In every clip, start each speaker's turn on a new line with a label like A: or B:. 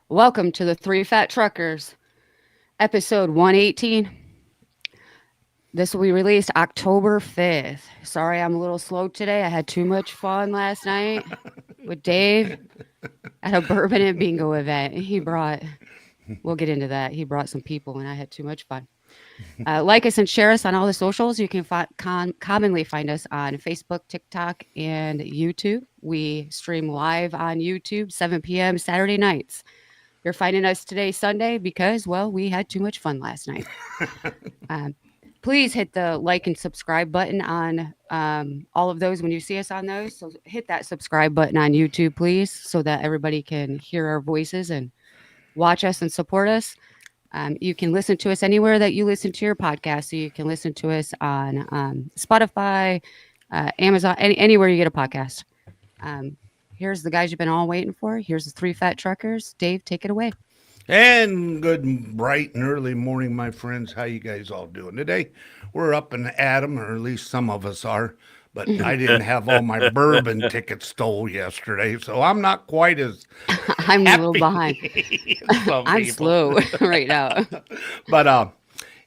A: Welcome to the Three Fat Truckers, episode 118. This will be released October 5th. Sorry, I'm a little slow today. I had too much fun last night with Dave at a bourbon and bingo event. We'll get into that. He brought some people and I had too much fun. Like us and share us on all the socials. You can commonly find us on Facebook, TikTok, and YouTube. We stream live on YouTube 7 p.m. Saturday nights. You're finding us today, Sunday, because, well, we had too much fun last night. Um, Please hit the like and subscribe button on all of those when you see us on those. So hit that subscribe button on YouTube, please, so that everybody can hear our voices and watch us and support us. You can listen to us anywhere that you listen to your podcast. So you can listen to us on Spotify, Amazon, anywhere you get a podcast. Um, Here's the guys you've been all waiting for. Here's the Three Fat Truckers. Dave, take it away.
B: And good bright and early morning, my friends. How you guys all doing today? We're up and at 'em, or at least some of us are. But I didn't have all my bourbon tickets stole yesterday, so I'm not quite as
A: I'm a little behind.
B: happy as some
A: I'm
B: people.
A: slow right now.
B: But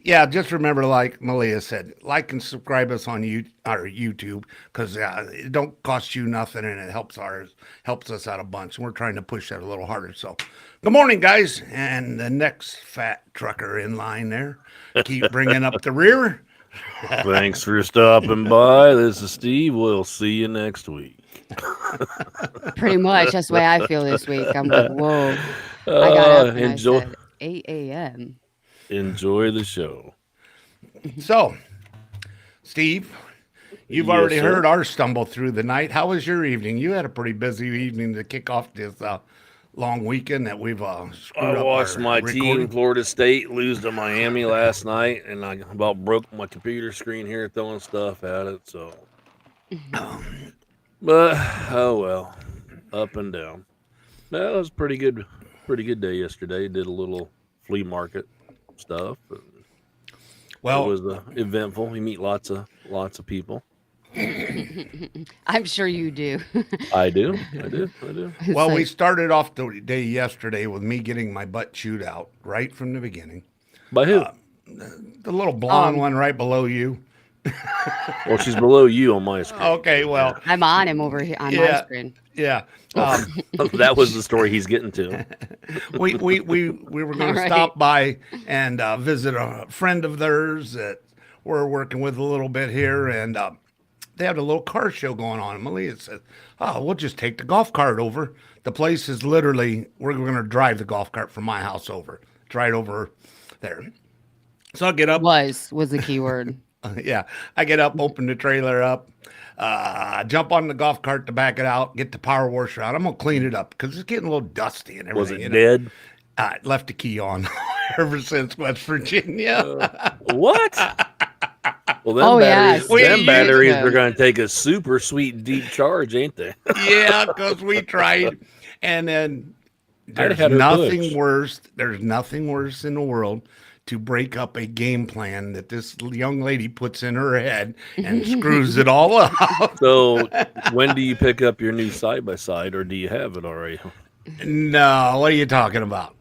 B: yeah, just remember, like Malia said, like and subscribe us on our YouTube because it don't cost you nothing and it helps us out a bunch. And we're trying to push that a little harder. So, good morning, guys, and the next fat trucker in line there. Keep bringing up the rear.
C: Thanks for stopping by. This is Steve. We'll see you next week.
A: Pretty much. That's the way I feel this week. I'm like, whoa. I got up and
C: enjoy,
A: I said 8 a.m.
C: enjoy the show.
B: So, Steve, you've
C: Yes,
B: already
C: sir.
B: heard our stumble through the night. How was your evening? You had a pretty busy evening to kick off this long weekend that we've screwed
C: I
B: up
C: watched
B: our
C: my
B: recording.
C: team, Florida State, lose to Miami last night, and I about broke my computer screen here throwing stuff at it. So, but oh well, up and down. That was pretty good day yesterday. Did a little flea market stuff. It
B: Well,
C: was eventful. You meet lots of people.
A: I'm sure you do.
C: I do. I do. I do.
A: It's
B: Well, we
A: like,
B: started off the day yesterday with me getting my butt chewed out right from the beginning.
C: By who?
B: The little blonde
A: um,
B: one right below you.
C: Well, she's below you on my screen.
B: Okay, well,
A: I'm on him over here on my
B: yeah,
A: screen.
B: yeah.
C: That was the story he's getting to.
B: We were going
A: All
B: to
A: right.
B: stop by and visit a friend of theirs that we're working with a little bit here, and they had a little car show going on. And Malia said, "Oh, we'll just take the golf cart over. The place is literally we're going to drive the golf cart from my house over. It's right over there." So I get up.
A: Was the key word.
B: Yeah, I get up, open the trailer up, jump on the golf cart to back it out, get the power washer out. I'm gonna clean it up because it's getting a little dusty and
C: Was
B: everything.
C: it dead?
B: I left the key on ever since West Virginia.
C: What? Well, them
A: Oh, yeah.
C: batteries,
B: We
C: them
B: used
C: batteries
A: them.
C: are going to take a super sweet deep charge, ain't they?
B: Yeah, because we tried, and then there's
C: had her
B: nothing
C: pushed.
B: worse. There's nothing worse in the world to break up a game plan that this young lady puts in her head and screws it all up.
C: So, when do you pick up your new side by side, or do you have it already?
B: No, what are you talking about?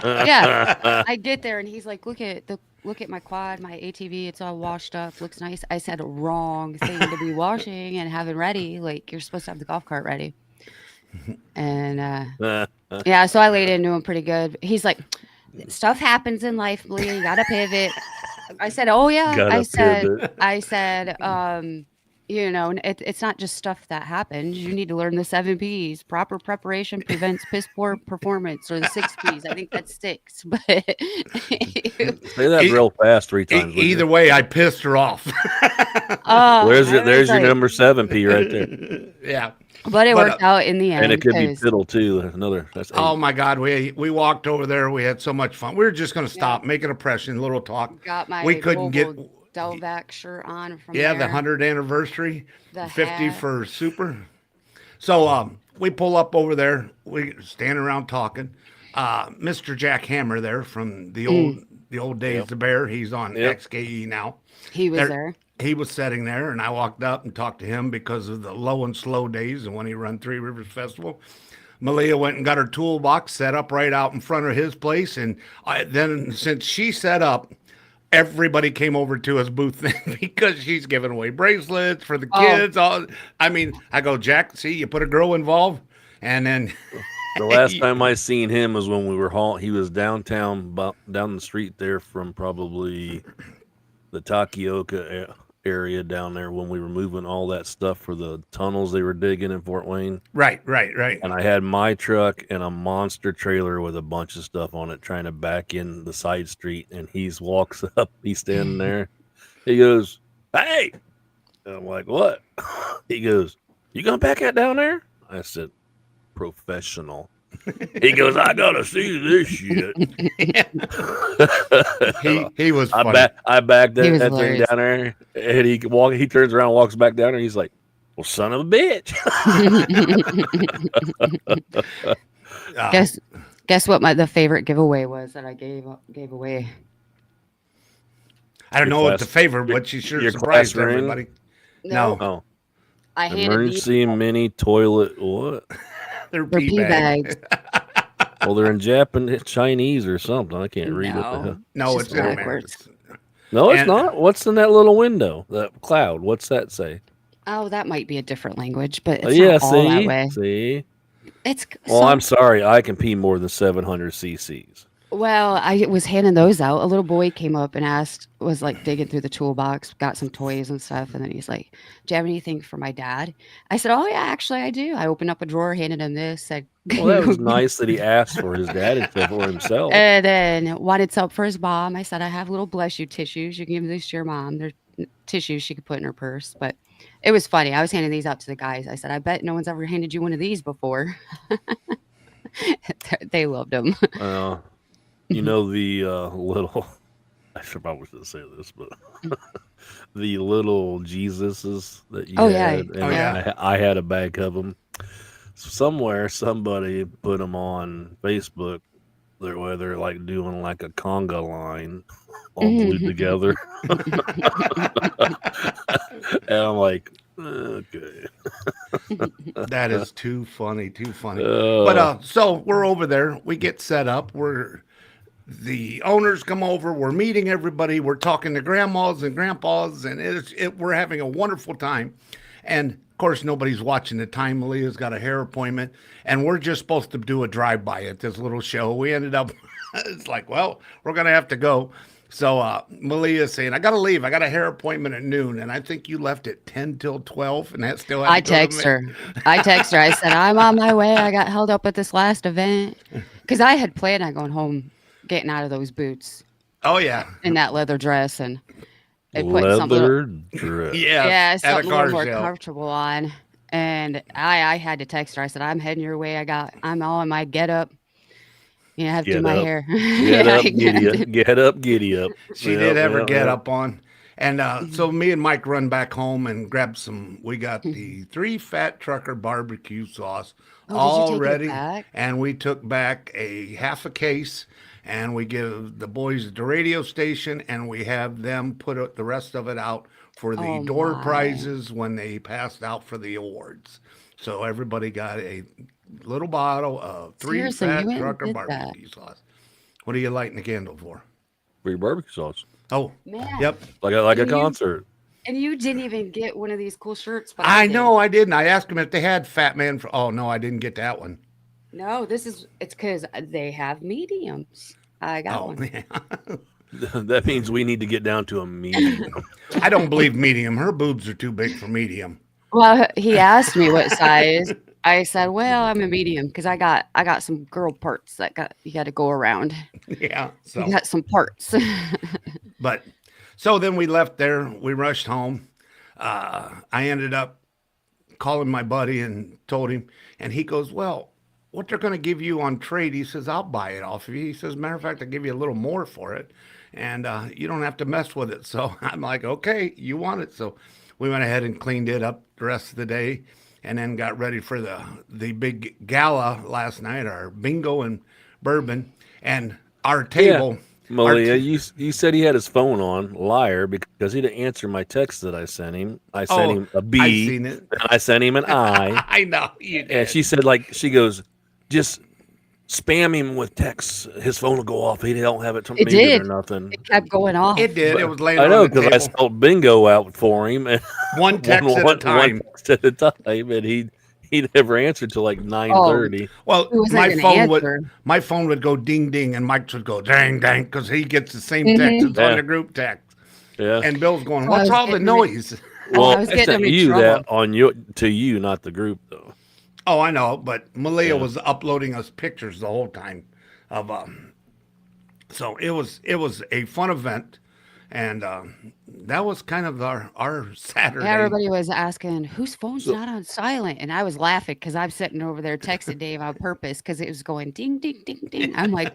A: Yeah. I get there and he's like, look at my quad, my ATV, it's all washed up, looks nice. I said wrong thing to be washing and having ready. Like you're supposed to have the golf cart ready. And yeah, so I laid into him pretty good. He's like, stuff happens in life, Lee. You gotta pivot. I said, oh yeah.
C: Gotta pivot.
A: I said, it's not just stuff that happens. You need to learn the 7 P's. Proper preparation prevents piss poor performance, or the 6 P's. I think that's six. But
C: Say that
B: E-
C: real fast 3 times. would you?
B: Either way, I pissed her off.
C: There's
A: I was
C: your
A: like-
C: number 7P right there,
B: Yeah.
A: But it
B: But,
A: worked out in the end.
C: and it could be
A: 'cause-
C: fiddle too. That's eight.
B: Oh my God, we walked over there. We had so much fun. We were just going to stop, make an impression, a little talk.
A: Got my
B: We couldn't get
A: Volvo Delvac shirt on from
B: the
A: there.
B: 100th anniversary,
A: The
B: 50
A: hat.
B: for Super. So we pull up over there. We stand around talking. Mr. Jack Hammer there from the old days,
C: Yep.
B: the Bear. He's on
C: Yep.
B: XKE now.
A: He was there.
B: He was sitting there, and I walked up and talked to him because of the low and slow days and when he run Three Rivers Festival. Malia went and got her toolbox set up right out in front of his place. And then since she set up, everybody came over to his booth because she's giving away bracelets for the kids. I mean, I go, Jack, see, you put a girl involved. And then
C: The last time I seen him was when we were he was downtown, down the street there from probably the Takioka area down there when we were moving all that stuff for the tunnels they were digging in Fort Wayne.
B: Right.
C: And I had my truck and a monster trailer with a bunch of stuff on it trying to back in the side street. And he walks up, he's standing there. He goes, "Hey!" And I'm like, "What?" He goes, "You gonna back that down there?" I said, "Professional." He goes, "I gotta see this shit."
B: He was funny.
C: I backed
A: He was
C: that thing
A: hilarious.
C: down there, and he turns around, walks back down there. He's like, "Well, son of a bitch."
A: Guess what the favorite giveaway was that I gave away.
B: I don't
C: Your
B: know what
C: class-
B: the favorite, but she sure
C: your
B: surprised
C: class ring?
B: everybody. No.
C: Oh,
A: I handed these.
C: emergency mini toilet. What?
B: They're
A: They're
B: pee
A: pee
B: bags.
C: Well, they're in Japanese, Chinese, or something. I can't read what the hell.
B: No,
A: Just
B: it's in
A: backwards.
B: American.
C: No, it's
B: And-
C: not. What's in that little window? That cloud. What's that say?
A: Oh, that might be a different language, but it's
C: Yeah,
A: not all that
C: see,
A: way.
C: see.
A: It's
C: Well,
A: so-
C: I'm sorry. I can pee more than 700 cc's.
A: Well, I was handing those out. A little boy came up and was like digging through the toolbox, got some toys and stuff. And then he's like, "Do you have anything for my dad?" I said, "Oh, yeah, actually, I do." I opened up a drawer, handed him this, said,
C: Well, that was nice that he asked for his dad instead for himself.
A: and then wanted some for his mom. I said, "I have little bless you tissues. You can give these to your mom. They're tissues she could put in her purse." But it was funny. I was handing these out to the guys. I said, "I bet no one's ever handed you one of these before." They loved them.
C: You know the little. I should probably shouldn't say this, but the little Jesuses that you
A: Oh, yeah.
C: had, and
B: Oh, yeah.
C: I had a bag of them. Somewhere, somebody put them on Facebook. Where they're like doing like a conga line, all glued together, and I'm like, okay.
B: That is too funny. But
C: Uh,
B: so we're over there. We get set up. The owners come over. We're meeting everybody. We're talking to grandmas and grandpas, and we're having a wonderful time. And of course, nobody's watching the time. Malia's got a hair appointment, and we're just supposed to do a drive-by at this little show. We ended up, it's like, well, we're gonna have to go. So Malia's saying, "I gotta leave. I got a hair appointment at noon," and I think you left at 10 till 12, and that still.
A: I text her. I said, "I'm on my way. I got held up at this last event." Because I had planned on going home, getting out of those boots
B: Oh yeah,
A: in that leather dress and putting something
C: leather dress.
A: yeah,
B: at a
A: something a
B: car
A: little more
B: show.
A: comfortable on. And I had to text her. I said, "I'm heading your way. I'm all in my get up. You know, I have to do
C: Get
A: my
C: up.
A: hair."
C: Get up, giddy up. Get up, giddy up.
B: She
C: Yep,
B: did have her
C: yep,
B: get
C: yep.
B: up on. And so me and Mike run back home and grab some. We got the 3 Fat Trucker barbecue sauce
A: Oh, did you
B: all
A: take it
B: ready.
A: back?
B: And we took back a half a case and we give the boys at the radio station and we have them put the rest of it out for the
A: Oh,
B: door
A: my.
B: prizes when they passed out for the awards. So everybody got a little bottle of 3
A: Seriously,
B: Fat
A: you went and
B: Trucker
A: did that?
B: barbecue sauce. What are you lighting the candle for?
C: For your barbecue sauce.
B: Oh,
A: Man.
B: yep.
C: Like a
A: You-
C: concert.
A: And you didn't even get one of these cool shirts. But
B: I
A: did.
B: know I didn't. I asked them if they had Fat Man for. Oh no, I didn't get that one.
A: No, it's because they have mediums. I got
B: Oh
A: one.
B: yeah.
C: That means we need to get down to a medium.
B: I don't believe medium. Her boobs are too big for medium.
A: Well, he asked me what size. I said, "Well, I'm a medium because I got some girl parts that you got to go around.
B: Yeah. So,
A: You got some parts."
B: but so then we left there. We rushed home. I ended up calling my buddy and told him, and he goes, "Well, what they're going to give you on trade?" He says, "I'll buy it off of you." He says, "Matter of fact, I'll give you a little more for it, and you don't have to mess with it." So I'm like, "Okay, you want it?" So we went ahead and cleaned it up the rest of the day, and then got ready for the big gala last night, our bingo and bourbon, and our table.
C: Malia, you said he had his phone on, liar, because he didn't answer my text that I sent him. I sent him a B,
B: I seen it.
C: and I sent him an I.
B: I know you did.
C: And she said, she goes, just spam him with texts. His phone will go off. He don't have it
A: It
C: muted or
A: did.
C: nothing.
A: It kept going off.
B: It did. It was laying
C: I
B: on
C: know
B: the
C: because I
B: table.
C: spelled bingo out for him, and
B: One text at a time.
C: one text at a time, and he never answered till like 9:30.
B: Well,
A: Who wasn't
B: my
A: gonna
B: phone would go ding ding, and Mike's would go dang dang because he gets the same
A: Mhm.
B: text that's on
C: Yeah.
B: the group text.
C: Yeah.
B: And Bill's going,
A: Oh, I
B: "What's
A: was
B: all the
A: getting him in-
B: noise?"
C: Well,
A: I was
C: I
A: getting
C: sent
A: him in
C: you
A: trouble.
C: that on to you, not the group though.
B: Oh, I know, but Malia
C: Yeah.
B: was uploading us pictures the whole time of so it was a fun event, and that was kind of our Saturday.
A: Everybody was asking whose phone's
C: So-
A: not on silent, and I was laughing because I'm sitting over there texting Dave on purpose because it was going ding ding ding ding. I'm like,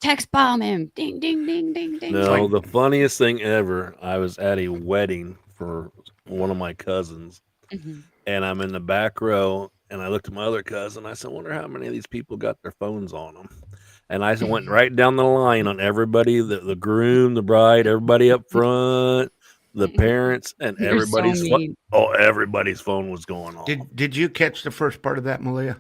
A: text bomb him, ding ding ding ding ding.
C: No, the funniest thing ever. I was at a wedding for one of my cousins,
A: Mhm.
C: and I'm in the back row, and I looked at my other cousin. I said, "Wonder how many of these people got their phones on them." And I went right down the line on everybody, the groom, the bride, everybody up front, the parents, and
A: You're so mean.
C: everybody's phone was going off.
B: Did you catch the first part of that, Malia?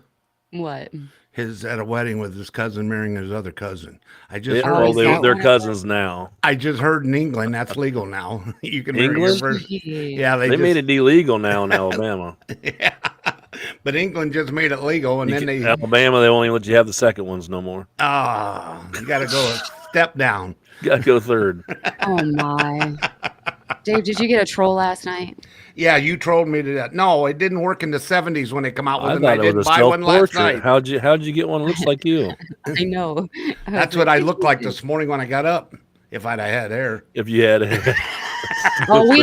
A: What?
B: His at a wedding with his cousin marrying his other cousin. I just
C: Yeah,
B: heard.
A: Oh,
C: well,
A: is that
C: they're
A: one?
C: cousins now.
B: I just heard in England that's legal now. You can marry your
C: England?
B: first.
A: Yeah.
B: Yeah,
C: They
B: just,
C: made it illegal now in Alabama.
B: Yeah, but England just made it legal, and then they
C: Alabama, they only let you have the second ones no more.
B: you got to go a step down.
C: Got to go third.
A: Oh my. Dave, did you get a troll last night?
B: Yeah, you trolled me to that. No, it didn't work in the 70s when they come out with
C: I
B: them. I
C: thought it
B: didn't
C: was a
B: buy one last
C: self-portrait.
B: night.
C: How'd you get one that looks like you?
A: I know.
B: That's what I looked like this morning when I got up. If I'd have had hair.
C: If you had it.
A: Well, we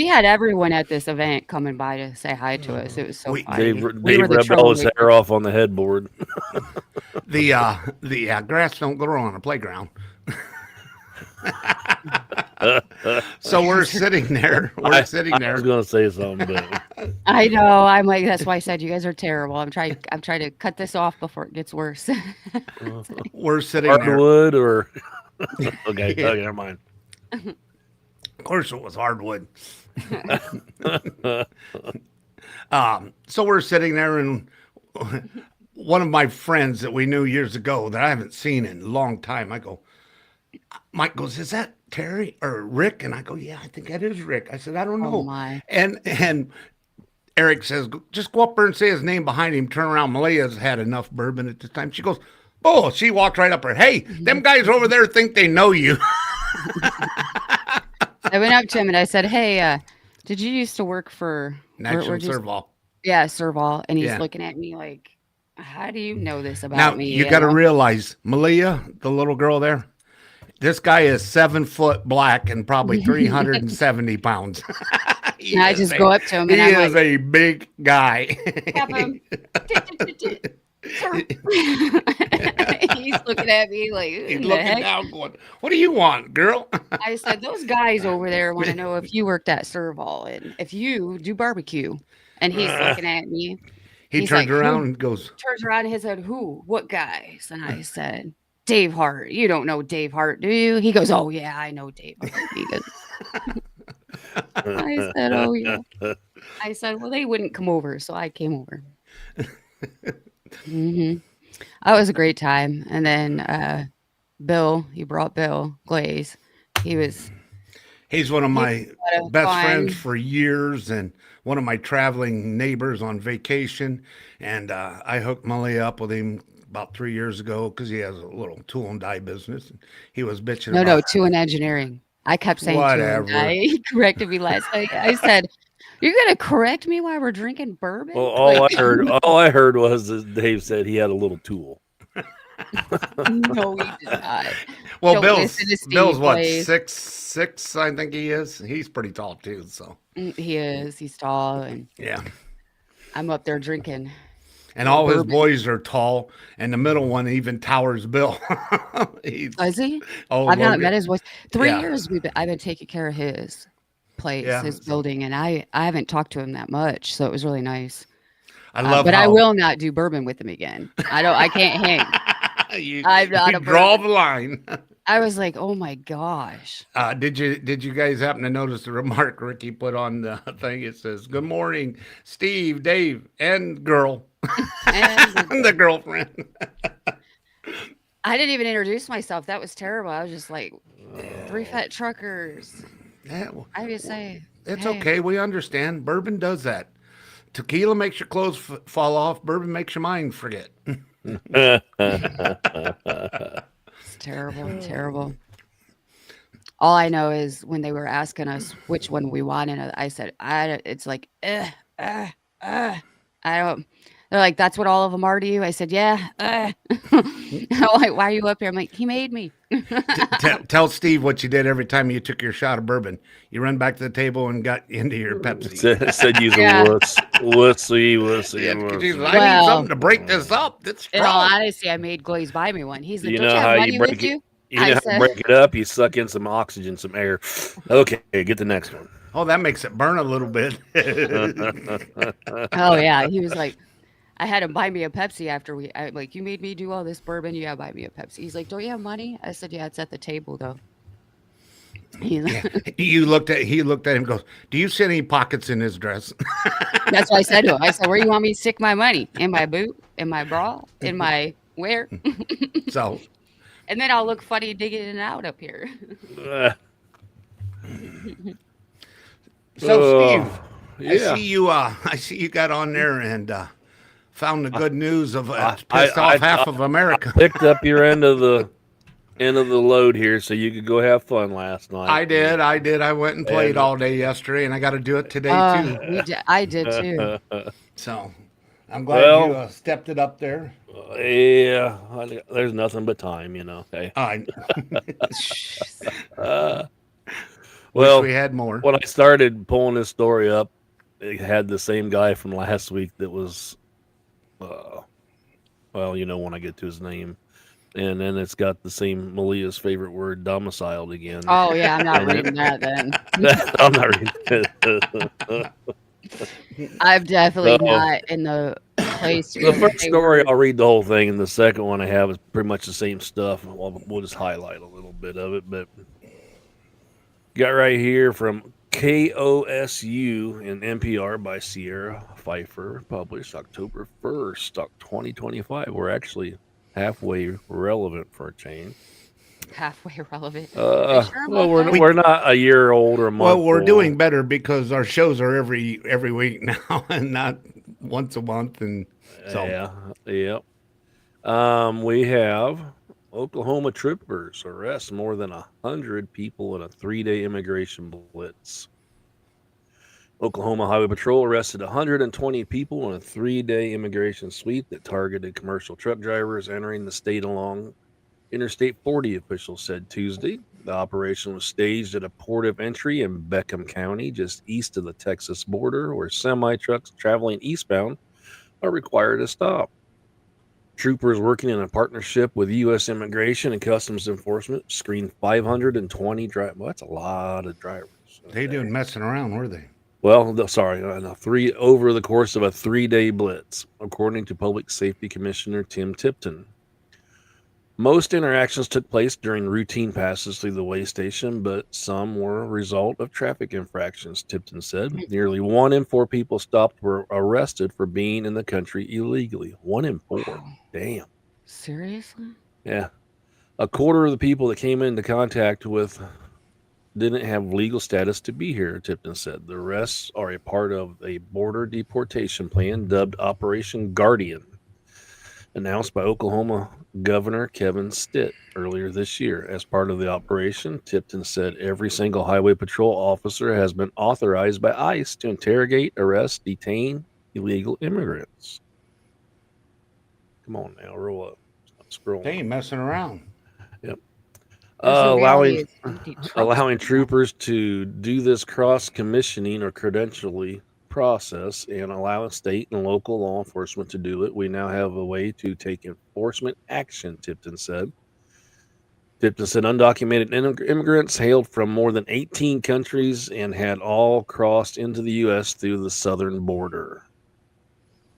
A: had everyone at this event coming by to say hi to us. It was so funny.
C: Dave
A: We were the
C: rubbed all his
A: troll
C: hair off on the headboard.
B: The grass don't grow on a playground. So we're sitting there. We're sitting
C: I
B: there.
C: was going to say something, but
A: I know. I'm like, that's why I said you guys are terrible. I'm trying to cut this off before it gets worse.
B: We're sitting there.
C: hardwood or okay, never mind.
B: Of course, it was hardwood. So we're sitting there, and one of my friends that we knew years ago that I haven't seen in a long time, I go, Mike goes, "Is that Terry or Rick?" And I go, "Yeah, I think that is Rick." I said, "I don't know."
A: Oh my.
B: And Eric says, "Just go up there and say his name behind him. Turn around." Malia's had enough bourbon at this time. She goes, "Oh," she walked right up there. "Hey, them guys over there think they know you."
A: I went up to him and I said, "Hey, did you used to work for
B: National
A: where'd you-
B: Serval.
A: Yeah, Serval." And he's
B: Yeah.
A: looking at me like, "How do you know this about
B: Now
A: me?"
B: you got to
A: know?
B: realize, Malia, the little girl there, this guy is 7 foot black and probably 370 pounds.
A: And I just go up to him
B: He
A: and I'm
B: is
A: like,
B: a big guy.
A: "Tap him." Sir. He's looking at me like, "Who
B: He's
A: in the
B: looking
A: heck?"
B: down, going, "What do you want, girl?"
A: I said, "Those guys over there want to know if you worked at Serval and if you do barbecue." And he's looking at me.
B: He
A: He's
B: turns
A: like,
B: around
A: "Who?"
B: and goes,
A: Turns around and he said, "Who? What guys?" And I said, "Dave Hart. You don't know Dave Hart, do you?" He goes, "Oh yeah, I know Dave Hart." He goes, I said, "Oh yeah." I said, "Well, they wouldn't come over, so I came over." That was a great time. And then Bill, he brought Bill Glaze. He's
B: he's one of my
A: had a
B: best
A: fun-
B: friends for years and one of my traveling neighbors on vacation. And I hooked Malia up with him about 3 years ago because he has a little tool and die business. He was bitching
A: No,
B: about
A: two in engineering. I kept saying two
B: Whatever.
A: and die. He corrected me last night. I said, "You're gonna correct me while we're drinking bourbon?"
C: Well, all I heard was that Dave said he had a little tool.
A: No, he did not.
B: Well,
A: Don't
B: Bill's
A: listen to Steve
B: Bill's what,
A: Glaze.
B: 6'6", I think he is. He's pretty tall too. So
A: He is. He's tall, and
B: yeah,
A: I'm up there drinking.
B: and all his
A: Bourbon.
B: boys are tall, and the middle one even towers Bill. He's,
A: Is he?
B: oh,
A: I've not
B: Logan.
A: met his voice. 3
B: Yeah.
A: years I've been taking care of his place,
B: Yeah.
A: his building, and I haven't talked to him that much, so it was really nice.
B: I love,
A: but I
B: how
A: will not do bourbon with him again. I can't hang.
B: you,
A: I'm not
B: you
A: a
B: draw
A: bourbon.
B: the line.
A: I was like, oh my gosh.
B: Did you guys happen to notice the remark Ricky put on the thing? It says, "Good morning, Steve, Dave, and girl."
A: And
B: The girlfriend.
A: I didn't even introduce myself. That was terrible. I was just like, three fat truckers.
B: Yeah, well,
A: I just say,
B: it's
A: hey,
B: okay. We understand. Bourbon does that. Tequila makes your clothes fall off. Bourbon makes your mind forget.
A: it's terrible, terrible. All I know is when they were asking us which one we wanted, I said, it's like, I don't. They're like, that's what all of them are to you. I said, yeah. I'm like, why are you up here? I'm like, he made me.
B: Tell Steve what you did every time you took your shot of bourbon. You run back to the table and got into your Pepsi.
C: said you's a
A: Yeah.
C: wussy.
B: Yeah, 'cause he's like, I need
A: Well,
B: something to break this up. That's
A: in all
B: strong.
A: honesty, I made Glaze buy me one. He's like,
C: You
A: don't you
C: know
A: have
C: how you
A: money with
C: break it.
A: you?
C: You
A: I
C: know how to
A: said,
C: break it up. You suck in some oxygen, some air. Okay, get the next one.
B: Oh, that makes it burn a little bit.
A: oh yeah. He was like, I had him buy me a Pepsi after I like, you made me do all this bourbon. You gotta buy me a Pepsi. He's like, don't you have money? I said, yeah, it's at the table though. He's
B: Yeah. He looked at him and goes, do you see any pockets in his dress?
A: That's what I said to him. I said, where do you want me to stick my money? In my boot? In my bra? In my where?
B: So
A: And then I'll look funny digging it out up here.
C: Uh,
B: Steve,
C: yeah.
B: I see you got on there and found the good news of
C: I-
B: pissed
C: I-
B: off half of America.
C: Picked up your end of the load here, so you could go have fun last night.
B: I did. I went and played
C: And-
B: all day yesterday, and I got to do it today too.
A: I did too.
B: So I'm glad
C: Well-
B: you stepped it up there.
C: Yeah, there's nothing but time, you know. Okay.
B: I
C: Uh,
B: wish
C: well,
B: we had more.
C: when I started pulling this story up, it had the same guy from last week that was, well, you know, when I get to his name, and then it's got the same Malia's favorite word, domiciled again.
A: Oh yeah, I'm not reading that then.
C: I'm not reading it.
A: I'm definitely
C: No.
A: not in the place.
C: The
A: where
C: first
A: they
C: story,
A: were-
C: I'll read the whole thing, and the second one I have is pretty much the same stuff. We'll just highlight a little bit of it, but got right here from KOSU and NPR by Sierra Pfeiffer, published October 1st, 2025. We're actually halfway relevant for a change.
A: halfway relevant.
C: Well,
A: about
C: we're,
A: that?
C: we're not a year old or a month
B: Well, we're
C: old.
B: doing better because our shows are every week now, and not once a month. And so
C: Yeah. We have Oklahoma troopers arrest more than 100 people in a 3-day immigration blitz. Oklahoma Highway Patrol arrested 120 people in a 3-day immigration sweep that targeted commercial truck drivers entering the state along Interstate 40, officials said Tuesday. The operation was staged at a port of entry in Beckham County, just east of the Texas border, where semi-trucks traveling eastbound are required to stop. Troopers working in a partnership with U.S. Immigration and Customs Enforcement screened 520 drivers. Well, that's a lot of drivers.
B: they didn't messing around, were they?
C: Well, over the course of a 3-day blitz, according to Public Safety Commissioner Tim Tipton. Most interactions took place during routine passes through the way station, but some were a result of traffic infractions, Tipton said. Nearly 1 in 4 people stopped were arrested for being in the country illegally. 1 in 4. Damn.
A: Seriously?
C: Yeah. A quarter of the people that came into contact with didn't have legal status to be here, Tipton said. The arrests are a part of a border deportation plan dubbed Operation Guardian, announced by Oklahoma Governor Kevin Stitt earlier this year. As part of the operation, Tipton said every single highway patrol officer has been authorized by ICE to interrogate, arrest, detain illegal immigrants. Come on now, roll up. Stop scrolling.
B: They ain't messing around.
C: Allowing troopers to do this cross-commissioning or credentially process and allowing state and local law enforcement to do it. We now have a way to take enforcement action, Tipton said. Tipton said undocumented immigrants hailed from more than 18 countries and had all crossed into the U.S. through the southern border.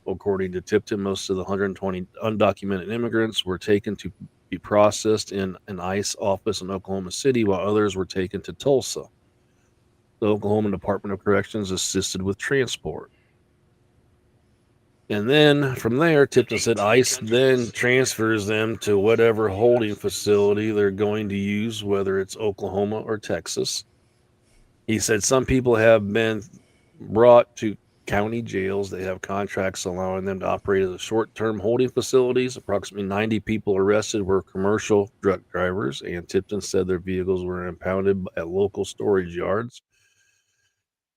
C: According to Tipton, most of the 120 undocumented immigrants were taken to be processed in an ICE office in Oklahoma City, while others were taken to Tulsa. The Oklahoma Department of Corrections assisted with transport. And then from there, Tipton said ICE then transfers them to whatever holding facility they're going to use, whether it's Oklahoma or Texas. He said some people have been brought to county jails. They have contracts allowing them to operate as short-term holding facilities. Approximately 90 people arrested were commercial truck drivers, and Tipton said their vehicles were impounded at local storage yards.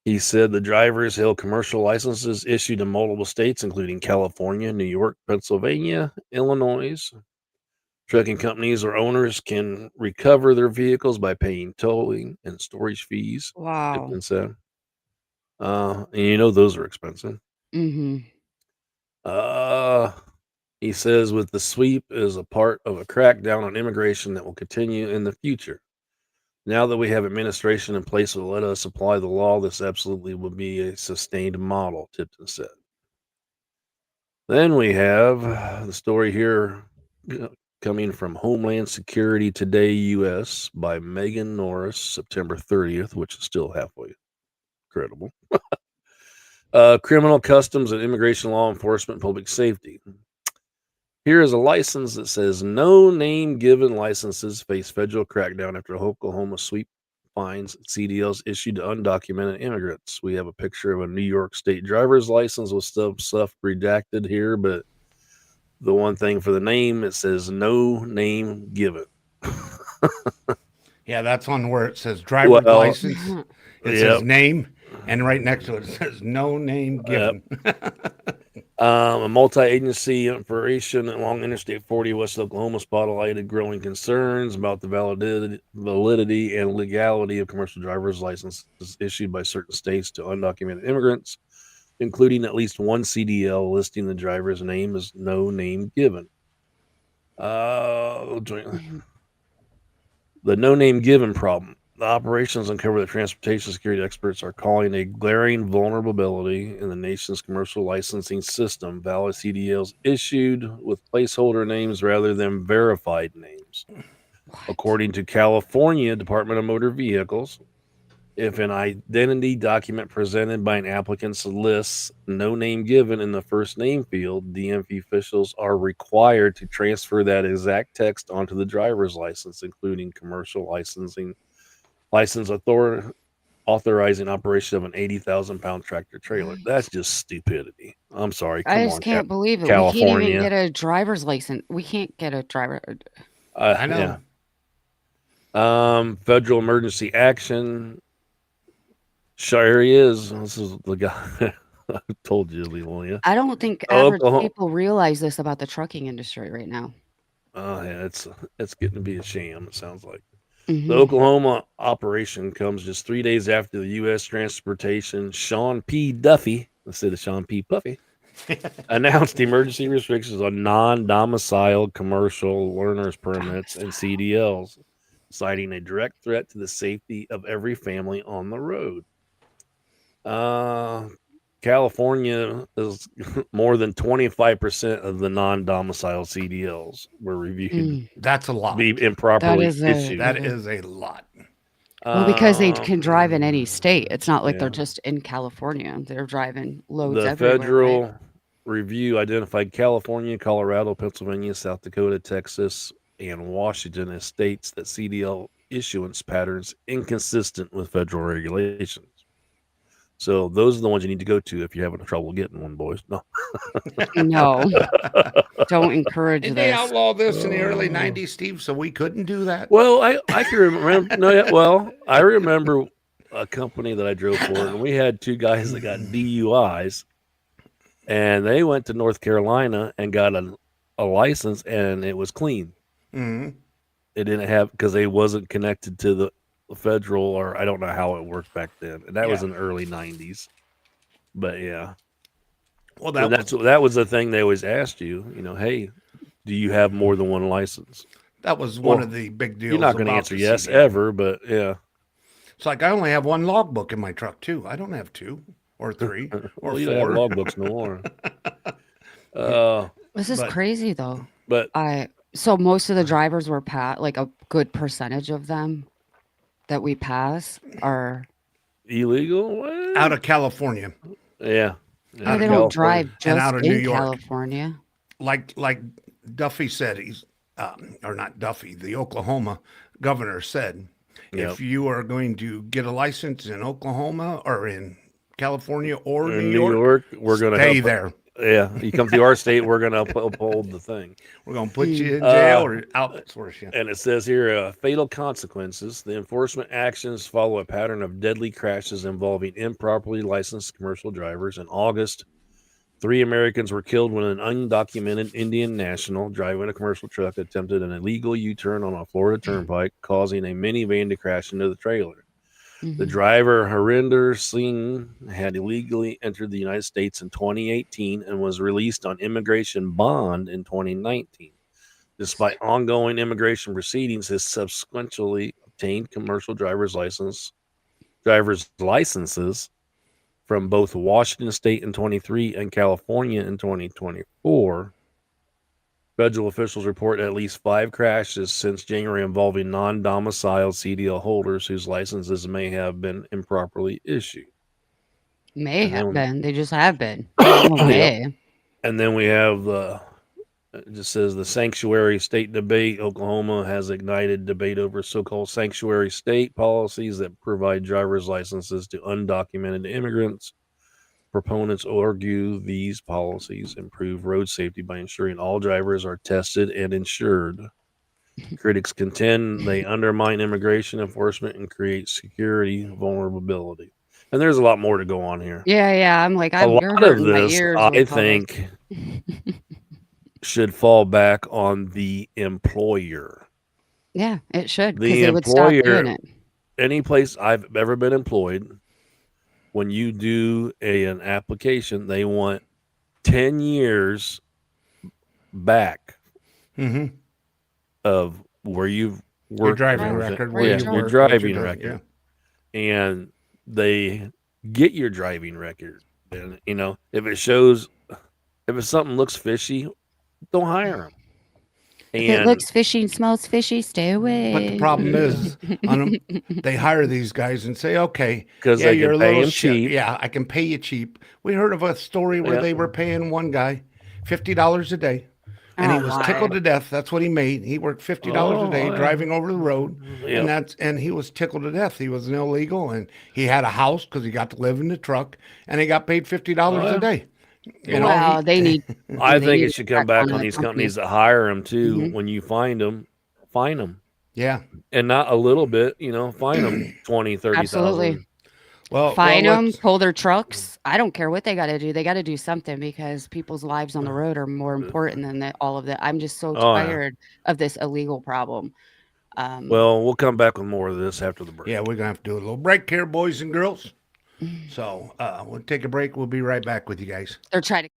C: He said the drivers held commercial licenses issued in multiple states, including California, New York, Pennsylvania, Illinois. Trucking companies or owners can recover their vehicles by paying towing and storage fees,
A: Wow.
C: Tipton said. And those are expensive.
A: Mm-hmm.
C: He says with the sweep is a part of a crackdown on immigration that will continue in the future. Now that we have administration in place that will let us apply the law, this absolutely will be a sustained model, Tipton said. Then we have the story here coming from Homeland Security Today U.S. by Megan Norris, September 30th, which is still halfway credible. Criminal Customs and Immigration Law Enforcement Public Safety. Here is a license that says no name given licenses face federal crackdown after Oklahoma sweep fines CDLs issued to undocumented immigrants. We have a picture of a New York State driver's license with stuff redacted here, but the one thing for the name, it says no name given.
B: Yeah, that's on where it says driver's license. It
C: Yep.
B: says name, and right next to it says no name given.
C: A multi-agency operation along Interstate 40 West Oklahoma spotlighted growing concerns about the validity and legality of commercial driver's licenses issued by certain states to undocumented immigrants, including at least one CDL listing the driver's name as no name given. The no name given problem. The operations uncover that transportation security experts are calling a glaring vulnerability in the nation's commercial licensing system. Valid CDLs issued with placeholder names rather than verified names. According to California Department of Motor Vehicles, if an identity document presented by an applicant lists no name given in the first name field, DMV officials are required to transfer that exact text onto the driver's license, including commercial license authorizing operation of an 80,000-pound tractor trailer. That's just stupidity. I'm sorry. Come
A: I just
C: on,
A: can't believe it. We
C: California.
A: can't even get a driver's license. We can't get a driver.
B: I know.
C: Yeah. Federal emergency action. Sure he is. This is the guy. I told you, Leonia.
A: I don't think average people realize this about the trucking industry right now.
C: Yeah, it's getting to be a sham, it sounds like.
A: Mm-hmm.
C: The Oklahoma operation comes just 3 days after the U.S. Transportation Sean P. Duffy, instead of Sean P. Puffy, announced emergency restrictions on non-domiciled commercial learners permits and CDLs, citing a direct threat to the safety of every family on the road. California is more than 25% of the non-domiciled CDLs were reviewed.
B: That's a lot.
C: Be improperly issued.
B: That is a lot.
A: Well, because they can drive in any state. It's not like they're just in California. They're driving loads everywhere.
C: The federal
A: right?
C: review identified California, Colorado, Pennsylvania, South Dakota, Texas, and Washington as states that CDL issuance patterns inconsistent with federal regulations. So those are the ones you need to go to if you're having trouble getting one, boys. No.
A: No. Don't encourage
B: Did
A: this.
B: they outlaw this in the early 90s, Steve, so we couldn't do that?
C: Well, I can remember. I remember a company that I drove for, and we had two guys that got DUIs, and they went to North Carolina and got a license, and it was clean.
B: Mm-hmm.
C: It didn't have, because they wasn't connected to the federal, or I don't know how it worked back then. And that was in the early 90s. But yeah.
B: Well,
C: that was the thing they always asked you, hey, do you have more than one license?
B: That was one of the big deals.
C: You're not going to answer yes ever, but yeah.
B: It's like I only have one logbook in my truck too. I don't have two or three or
C: you
B: four.
C: don't have logbooks no more.
A: This is crazy though.
C: But
A: so most of the drivers were like a good percentage of them that we pass are
C: illegal.
B: Out of California.
C: Yeah.
A: Yeah,
B: of
A: they don't
C: California.
A: drive
B: and
A: just
B: out of New
A: in
B: York.
A: California.
B: Like Duffy said, or not Duffy, the Oklahoma governor said,
C: Yep.
B: if you are going to get a license in Oklahoma or in California or
C: In
B: New York,
C: we're going to
B: stay
C: help.
B: there.
C: Yeah, you come to our state, we're going to uphold the thing.
B: We're going to put you in jail or outsource you.
C: And it says here, fatal consequences. The enforcement actions follow a pattern of deadly crashes involving improperly licensed commercial drivers. In August, 3 Americans were killed when an undocumented Indian national driving a commercial truck attempted an illegal U-turn on a Florida turnpike, causing a minivan to crash into the trailer. The
A: Mhm.
C: driver, Harinder Singh, had illegally entered the United States in 2018 and was released on immigration bond in 2019. Despite ongoing immigration proceedings, his subsequently obtained commercial driver's licenses from both Washington State in 23 and California in 2024. Federal officials report at least 5 crashes since January involving non-domiciled CDL holders whose licenses may have been improperly issued.
A: May
C: And
A: have
C: then-
A: been. They just have been. Oh,
C: Yep.
A: may.
C: And then we have it just says the sanctuary state debate. Oklahoma has ignited debate over so-called sanctuary state policies that provide driver's licenses to undocumented immigrants. Proponents argue these policies improve road safety by ensuring all drivers are tested and insured. Critics contend they undermine immigration enforcement and create security vulnerability. And there's a lot more to go on here.
A: Yeah. I'm like,
C: A
A: you're
C: lot of
A: hurting my
C: this,
A: ears.
C: I
A: with all this.
C: think, should fall back on the employer.
A: Yeah, it should.
C: The
A: Because they would stop
C: employer-
A: doing it.
C: Any place I've ever been employed, when you do an application, they want 10 years back
B: Mm-hmm.
C: of where you've
B: Your
C: worked.
B: driving
C: and
B: record.
C: everything.
A: where
C: Yeah,
A: you
C: your
A: work,
B: what
C: driving
B: you're doing,
C: record. And they get your driving record. And, if it shows, if it's something looks fishy, don't hire them.
A: If it looks fishy and smells fishy, stay away.
B: But the problem is, they hire these guys and say, okay,
C: because
B: yeah,
C: they
B: you're
C: can
B: a
C: pay
B: little
C: them cheap.
B: Yeah, I can pay you cheap. We heard of a story where
C: Yeah.
B: they were paying one guy $50 a day. And he
A: Oh,
B: was
A: my.
B: tickled to death. That's what he made. He worked $50 a day
C: yeah.
B: driving over the road,
C: Yeah.
B: and he was tickled to death. He was an illegal, and he had a house because he got to live in the truck, and he got paid $50
C: yeah.
B: a day.
A: Well, they need.
C: I
A: they
C: think
A: need
C: it
A: to
C: should
A: crack
C: come back
A: down
C: on
A: the
C: these
A: companies.
C: companies that hire them too.
A: Mhm.
C: When you find them, fine them.
B: Yeah.
C: And not a little bit, fine them 20, 30,000.
A: Absolutely.
B: Well,
A: Fine them,
B: let's-
A: pull their trucks. I don't care what they got to do. They got to do something because people's lives on the road are more important than all of that. I'm just so
C: Oh, yeah.
A: tired of this illegal problem.
C: Well, we'll come back with more of this after the break.
B: Yeah, we're gonna have to do a little break here, boys and girls. So we'll take a break. We'll be right back with you guys.
A: they're trying to.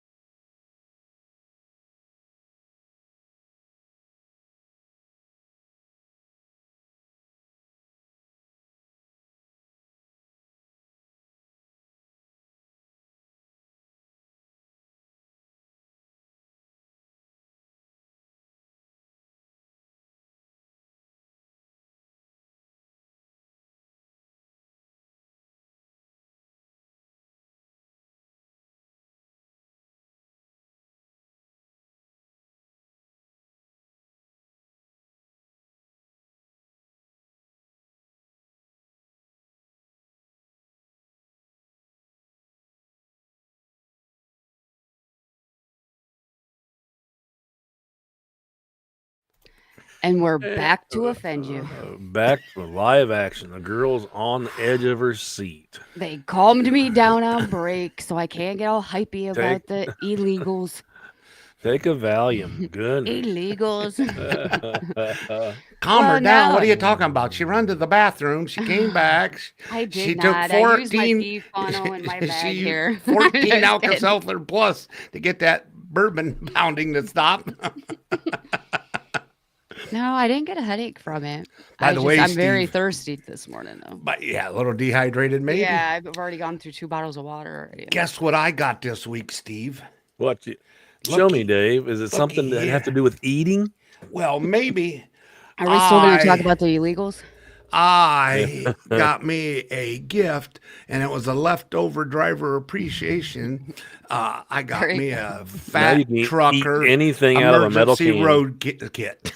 A: And we're back to offend you.
C: Back with live action. The girl's on the edge of her seat.
A: They calmed me down on break, so I can't get all hypey about the illegals.
C: Take a Valium. Good.
A: Illegals.
B: Calm
A: Well,
B: her down.
A: now-
B: What are you talking about? She ran to the bathroom. She came back.
A: I did
B: She
A: not.
B: took
A: I
B: 14.
A: used my beef funnel in my bag
B: she
A: here.
B: used 14
A: Just
B: Alka
A: kidding.
B: Seltzer Plus to get that bourbon pounding to stop.
A: No, I didn't get a headache from it.
B: By the way,
A: I'm very
B: Steve-
A: thirsty this morning, though.
B: But yeah, a little dehydrated maybe.
A: Yeah, I've already gone through 2 bottles of water already.
B: Guess what I got this week, Steve?
C: What? Show me, Dave. Is it something that
B: here.
C: have to do with eating?
B: Well, maybe.
A: Are we still going to talk
B: I-
A: about the illegals?
B: I got me a gift, and it was a leftover driver appreciation. I got
A: Very
B: me
A: good.
B: a
C: Now
B: fat
C: you can eat
B: trucker
C: anything out of a metal
B: emergency
C: can.
B: road kit.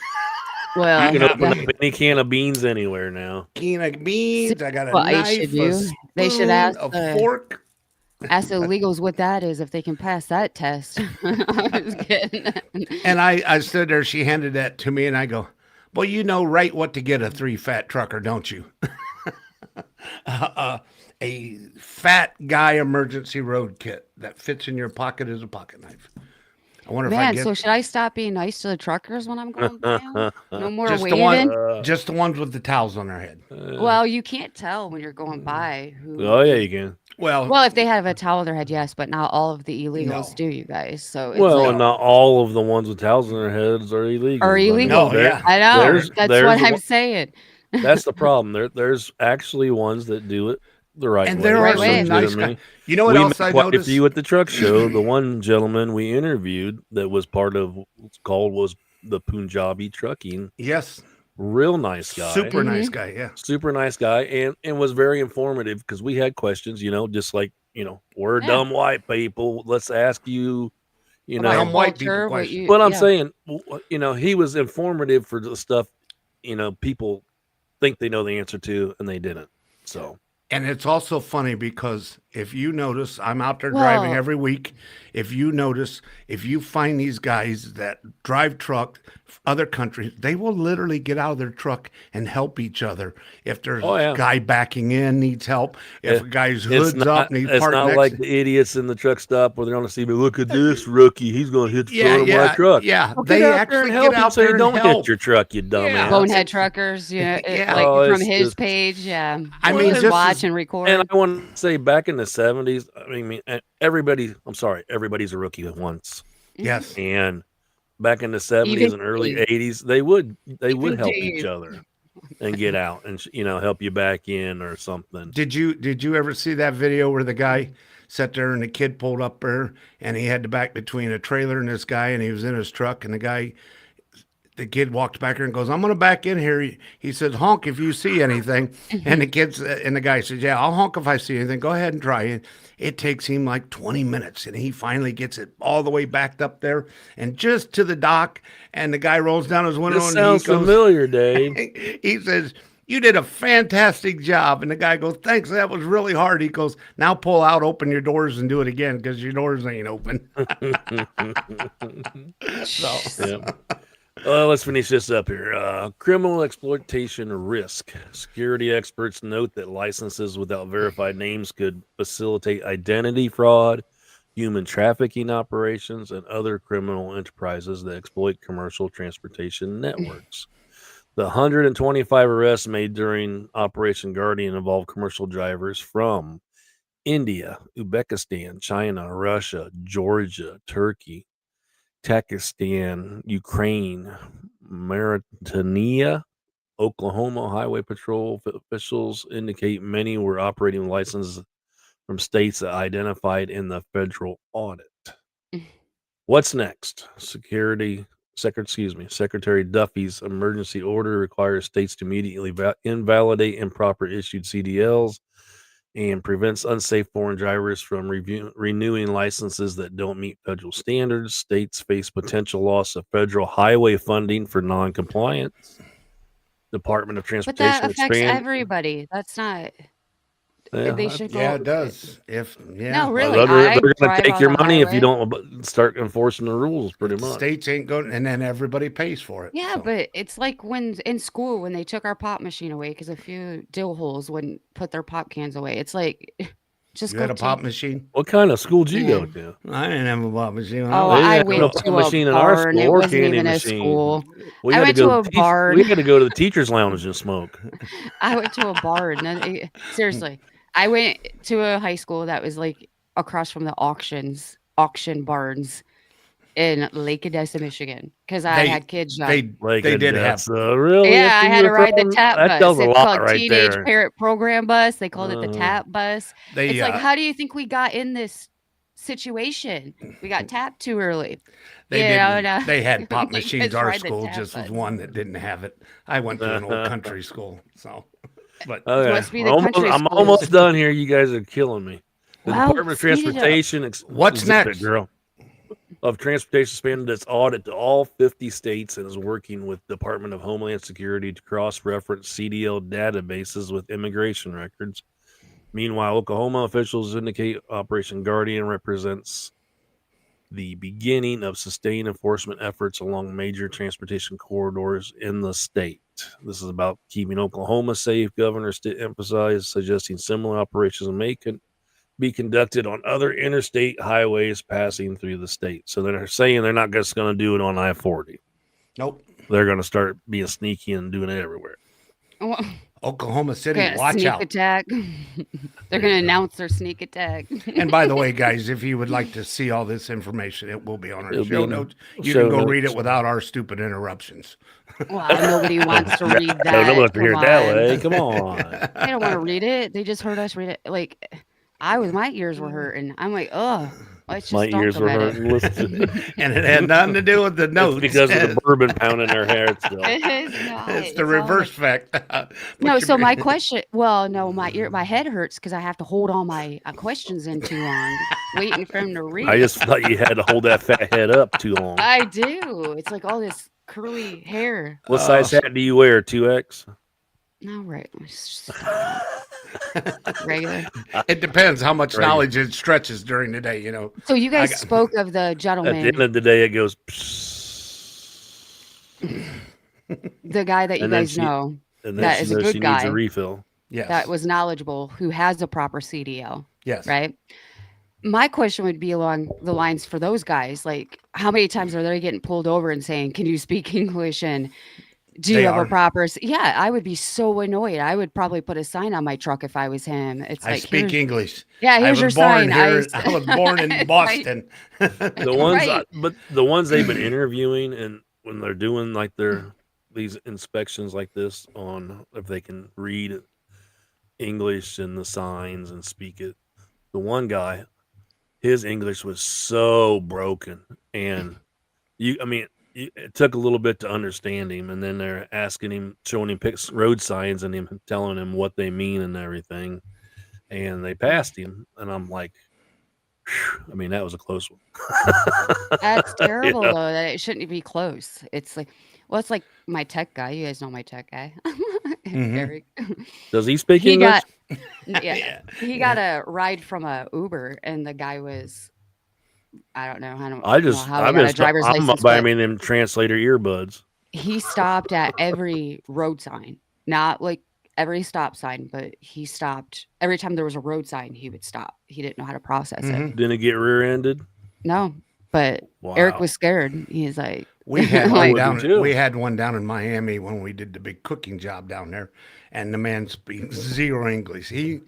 A: Well,
C: You can
B: got
C: open
B: me
C: up any can of beans anywhere now.
B: can of beans. I got a
A: what I should
B: knife, a
A: do, they should
B: spoon, a fork.
A: ask the illegals what that is if they can pass that test. I was kidding.
B: And I stood there. She handed that to me, and I go, "Well, you know right what to get a 3-fat trucker, don't you?" A fat guy emergency road kit that fits in your pocket as a pocket knife. I wonder if I
A: Man,
B: get
A: so should I stop being nice to the truckers when I'm going by 'em? No more
B: just the one,
A: waving?
B: just the ones with the towels on their head.
A: Well, you can't tell when you're going by who.
C: Oh yeah, you can.
B: Well,
A: If they have a towel on their head, yes, but not all of the illegals
B: No.
A: do, you guys. So it's
C: Well,
A: like,
C: and not all of the ones with towels in their heads are illegal.
A: are illegal.
B: No, yeah.
A: I know.
C: There's
A: That's
C: there's
A: what
C: the
A: I'm
C: one-
A: saying.
C: that's the problem. There's actually ones that do it the right
B: and
C: way.
B: there
A: Right
B: are
A: way.
B: some nice
C: legitimately.
B: guys. You know what
C: We
B: else
C: met
B: I
C: quite a
B: noticed?
C: few at the truck show. The one gentleman we interviewed that was part of what's called was the Punjabi trucking.
B: Yes,
C: Real nice guy.
B: super nice
A: Mhm.
B: guy. Yeah,
C: Super nice guy, and was very informative because we had questions, just like, we're
A: Yeah.
C: dumb white people. Let's ask you,
A: About your
B: Dumb white people
A: culture, what
B: question.
A: you.
C: But I'm
A: yeah.
C: saying, he was informative for the stuff, people think they know the answer to, and they didn't. So
B: and it's also funny because if you notice, I'm out there driving
A: Well-
B: every week. If you notice, if you find these guys that drive truck other countries, they will literally get out of their truck and help each other. If there's
C: Oh, yeah.
B: a guy backing in needs help, if a guy's
C: it's
B: hood's up and he's
C: it's
B: parked
C: not
B: next
C: like
B: to
C: the idiots in the truck stop where they're on the CB. Look at this rookie. He's going to hit the front of my truck.
B: Yeah,
C: Well,
B: they
C: get out there
B: actually
C: and help
B: get
C: him
B: out
C: so
B: there
C: you
B: and
C: don't
B: help.
C: hit your truck, you dumbass.
A: Bonehead truckers,
B: Yeah.
A: like
C: Oh,
A: from
C: it's
A: his
C: just-
A: page, yeah.
B: I
A: Well,
B: mean,
A: just
B: just
A: watch
B: as-
A: and record.
C: And I want to say, back in the 70s, I mean, everybody's a rookie once.
B: Yes.
C: And back in the 70s
A: Even
C: and early
A: Dave.
C: 80s, they would
A: Even
C: help
A: Dave.
C: each other and get out and help you back in or something.
B: Did you ever see that video where the guy sat there and the kid pulled up there and he had to back between a trailer and this guy and he was in his truck and the kid walked back here and goes, "I'm going to back in here." He says, "Honk if you see anything." And the guy says, "Yeah, I'll honk if I see anything. Go ahead and try it." It takes him like 20 minutes and he finally gets it all the way backed up there and just to the dock. And the guy rolls down his window
C: This
B: and
C: sounds
B: he goes,
C: familiar, Dave.
B: he says, "You did a fantastic job." And the guy goes, "Thanks, that was really hard." He goes, "Now pull out, open your doors and do it again because your doors ain't open."
C: Yeah. Let's finish this up here. Criminal exploitation risk. Security experts note that licenses without verified names could facilitate identity fraud, human trafficking operations, and other criminal enterprises that exploit commercial transportation networks. The 125 arrests made during Operation Guardian involved commercial drivers from India, Uzbekistan, China, Russia, Georgia, Turkey, Takistan, Ukraine, Mauritania, Oklahoma. Highway Patrol officials indicate many were operating licenses from states that identified in the federal audit. What's next? Secretary Duffy's emergency order requires states to immediately invalidate improper issued CDLs and prevents unsafe foreign drivers from renewing licenses that don't meet federal standards. States face potential loss of federal highway funding for non-compliance. Department of
A: But
C: Transportation
A: that affects
C: expand.
A: everybody. That's not.
C: Yeah,
A: They should go.
B: Yeah, it does.
A: No, really.
C: They're
A: I
C: going to
A: drive
C: take
A: on
C: your
A: the
C: money if you
A: highway.
C: don't start enforcing the rules. Pretty much.
B: States ain't going, and then everybody pays for it.
A: Yeah,
B: so.
A: but it's like when in school when they took our pop machine away because a few dill holes wouldn't put their pop cans away. It's like just
B: You
A: go
B: had a
A: take.
B: pop machine?
C: What kind of school did you go
A: Yeah.
C: to?
B: I didn't have a pop machine.
A: Oh,
C: They
A: I
C: had
A: went
C: no
A: to
C: machine
A: a
C: in our
A: barn.
C: school
A: It
C: or
A: wasn't
C: candy
A: even a
C: machine.
A: school.
C: We
A: I
C: had
A: went
C: to
A: to
C: go
A: a
C: to
A: barn.
C: We had to go to the teachers' lounge and smoke.
A: I went to a barn. Seriously, I went to a high school that was like across from the auction barns in Lake Odessa, Michigan, because I had kids young.
B: They did have.
C: Really?
A: Yeah,
C: That's
A: I
C: where
A: had to
C: you're
A: ride the
C: from?
A: TAP
C: That
A: bus.
C: tells a
A: It's
C: lot
A: called
C: right
A: Teenage
C: there.
A: Parent Program Bus. They called it the
C: Uh-huh.
A: TAP bus.
B: They,
A: It's like, how do you think we got in this situation? We got tapped too early.
B: They
A: You know,
B: didn't. They had pop
A: you
B: machines.
A: just
B: Our
A: ride the
B: school
A: TAP
B: just was
A: bus.
B: one that didn't have it. I went to an old country school, so But
C: Okay.
A: must be the
C: Almost-
A: country
C: I'm
A: schools.
C: almost done here. You guys are killing me. The
A: Well,
C: Department of
A: speed it up.
C: Transportation.
B: What's
C: Zip it,
B: next?
C: girl? Of Transportation expanded its audit to all 50 states and is working with Department of Homeland Security to cross-reference CDL databases with immigration records. Meanwhile, Oklahoma officials indicate Operation Guardian represents the beginning of sustained enforcement efforts along major transportation corridors in the state. This is about keeping Oklahoma safe. Governor Stitt emphasized, suggesting similar operations may be conducted on other interstate highways passing through the state. So they're saying they're not just going to do it on I-40.
B: nope.
C: They're going to start being sneaky and doing it everywhere.
A: Well,
B: Oklahoma City,
A: gonna
B: watch
A: sneak
B: out.
A: attack. They're gonna announce their sneak attack.
B: And by the way, guys, if you would like to see all this information, it will be on our
C: It'll be
B: show
C: in the
B: notes. You
C: show
B: can go read
C: notes.
B: it without our stupid interruptions.
A: Well, nobody wants to read that.
C: No, nobody wants to hear it that
A: Come
C: way.
A: on.
C: Come on.
A: They don't want to read it. They just heard us read it. Like, my ears were hurting. I'm like, oh, let's just
C: My
A: talk
C: ears were
A: about
C: hurting. Listen to it.
B: And it had nothing to do with the notes.
C: It's because of the bourbon pound in their hair. Still.
A: It is not.
B: It's the
A: all
B: reverse effect.
A: No,
B: Put
A: so
B: your-
A: my question. Well, no, my head hurts because I have to hold all my questions in too long, waiting for him to read.
C: I just thought you had to hold that fat head up too long.
A: I do. It's like all this curly hair.
C: What size hat do you wear? 2X?
A: No, right. Regular.
B: It depends how much
C: Right.
B: knowledge it stretches during the day, you know.
A: So you guys
B: got-
A: spoke of the
C: At the end
A: gentleman,
C: of the day, it goes.
A: the guy that you
C: and then
A: guys
C: she-
A: know
C: And
A: That
C: then
A: is
C: she
A: a
C: knows
A: good
C: she needs
A: guy.
C: a refill.
B: Yes.
A: that was knowledgeable, who has a proper CDL,
B: yes.
A: right? My question would be along the lines for those guys, like how many times are they getting pulled over and saying, "Can you speak English?" and "Do you
B: They
A: have
B: are.
A: a proper?" Yeah, I would be so annoyed. I would probably put a sign on my truck if I was him. It's
B: I
A: like,
B: speak
A: here's,
B: English.
A: yeah,
B: I
A: here's
B: was
A: your
B: born
A: sign.
B: here. I was born in
A: Right.
B: Boston.
C: The ones,
A: Right.
C: but the ones they've been interviewing, and when they're doing like these inspections like this on if they can read English and the signs and speak it. The one guy, his English was so broken, and it took a little bit to understand him, and then they're asking him, showing him road signs, and him telling him what they mean and everything, and they passed him, and I'm like, I mean, that was a close one.
A: That's terrible
C: know?
A: though. That it shouldn't be close. It's like, well, it's like my tech guy. You guys know my tech guy,
B: Mhm.
A: Eric.
C: Does he speak
A: He
C: English?
A: got, yeah, he got a ride from a Uber, and the guy was, I don't know, I don't know how he got a driver's license,
C: I
A: but
C: mean, them translator earbuds.
A: he stopped at every road sign, not like every stop sign, but he stopped every time there was a road sign. He would stop. He didn't know how to process it.
B: Mhm.
C: Didn't get rear-ended.
A: No, but
C: Wow.
A: Eric was scared. He's like,
B: We had
A: Like-
B: one
C: Would be too.
B: down. We had one down in Miami when we did the big cooking job down there, and the man speaks zero English. He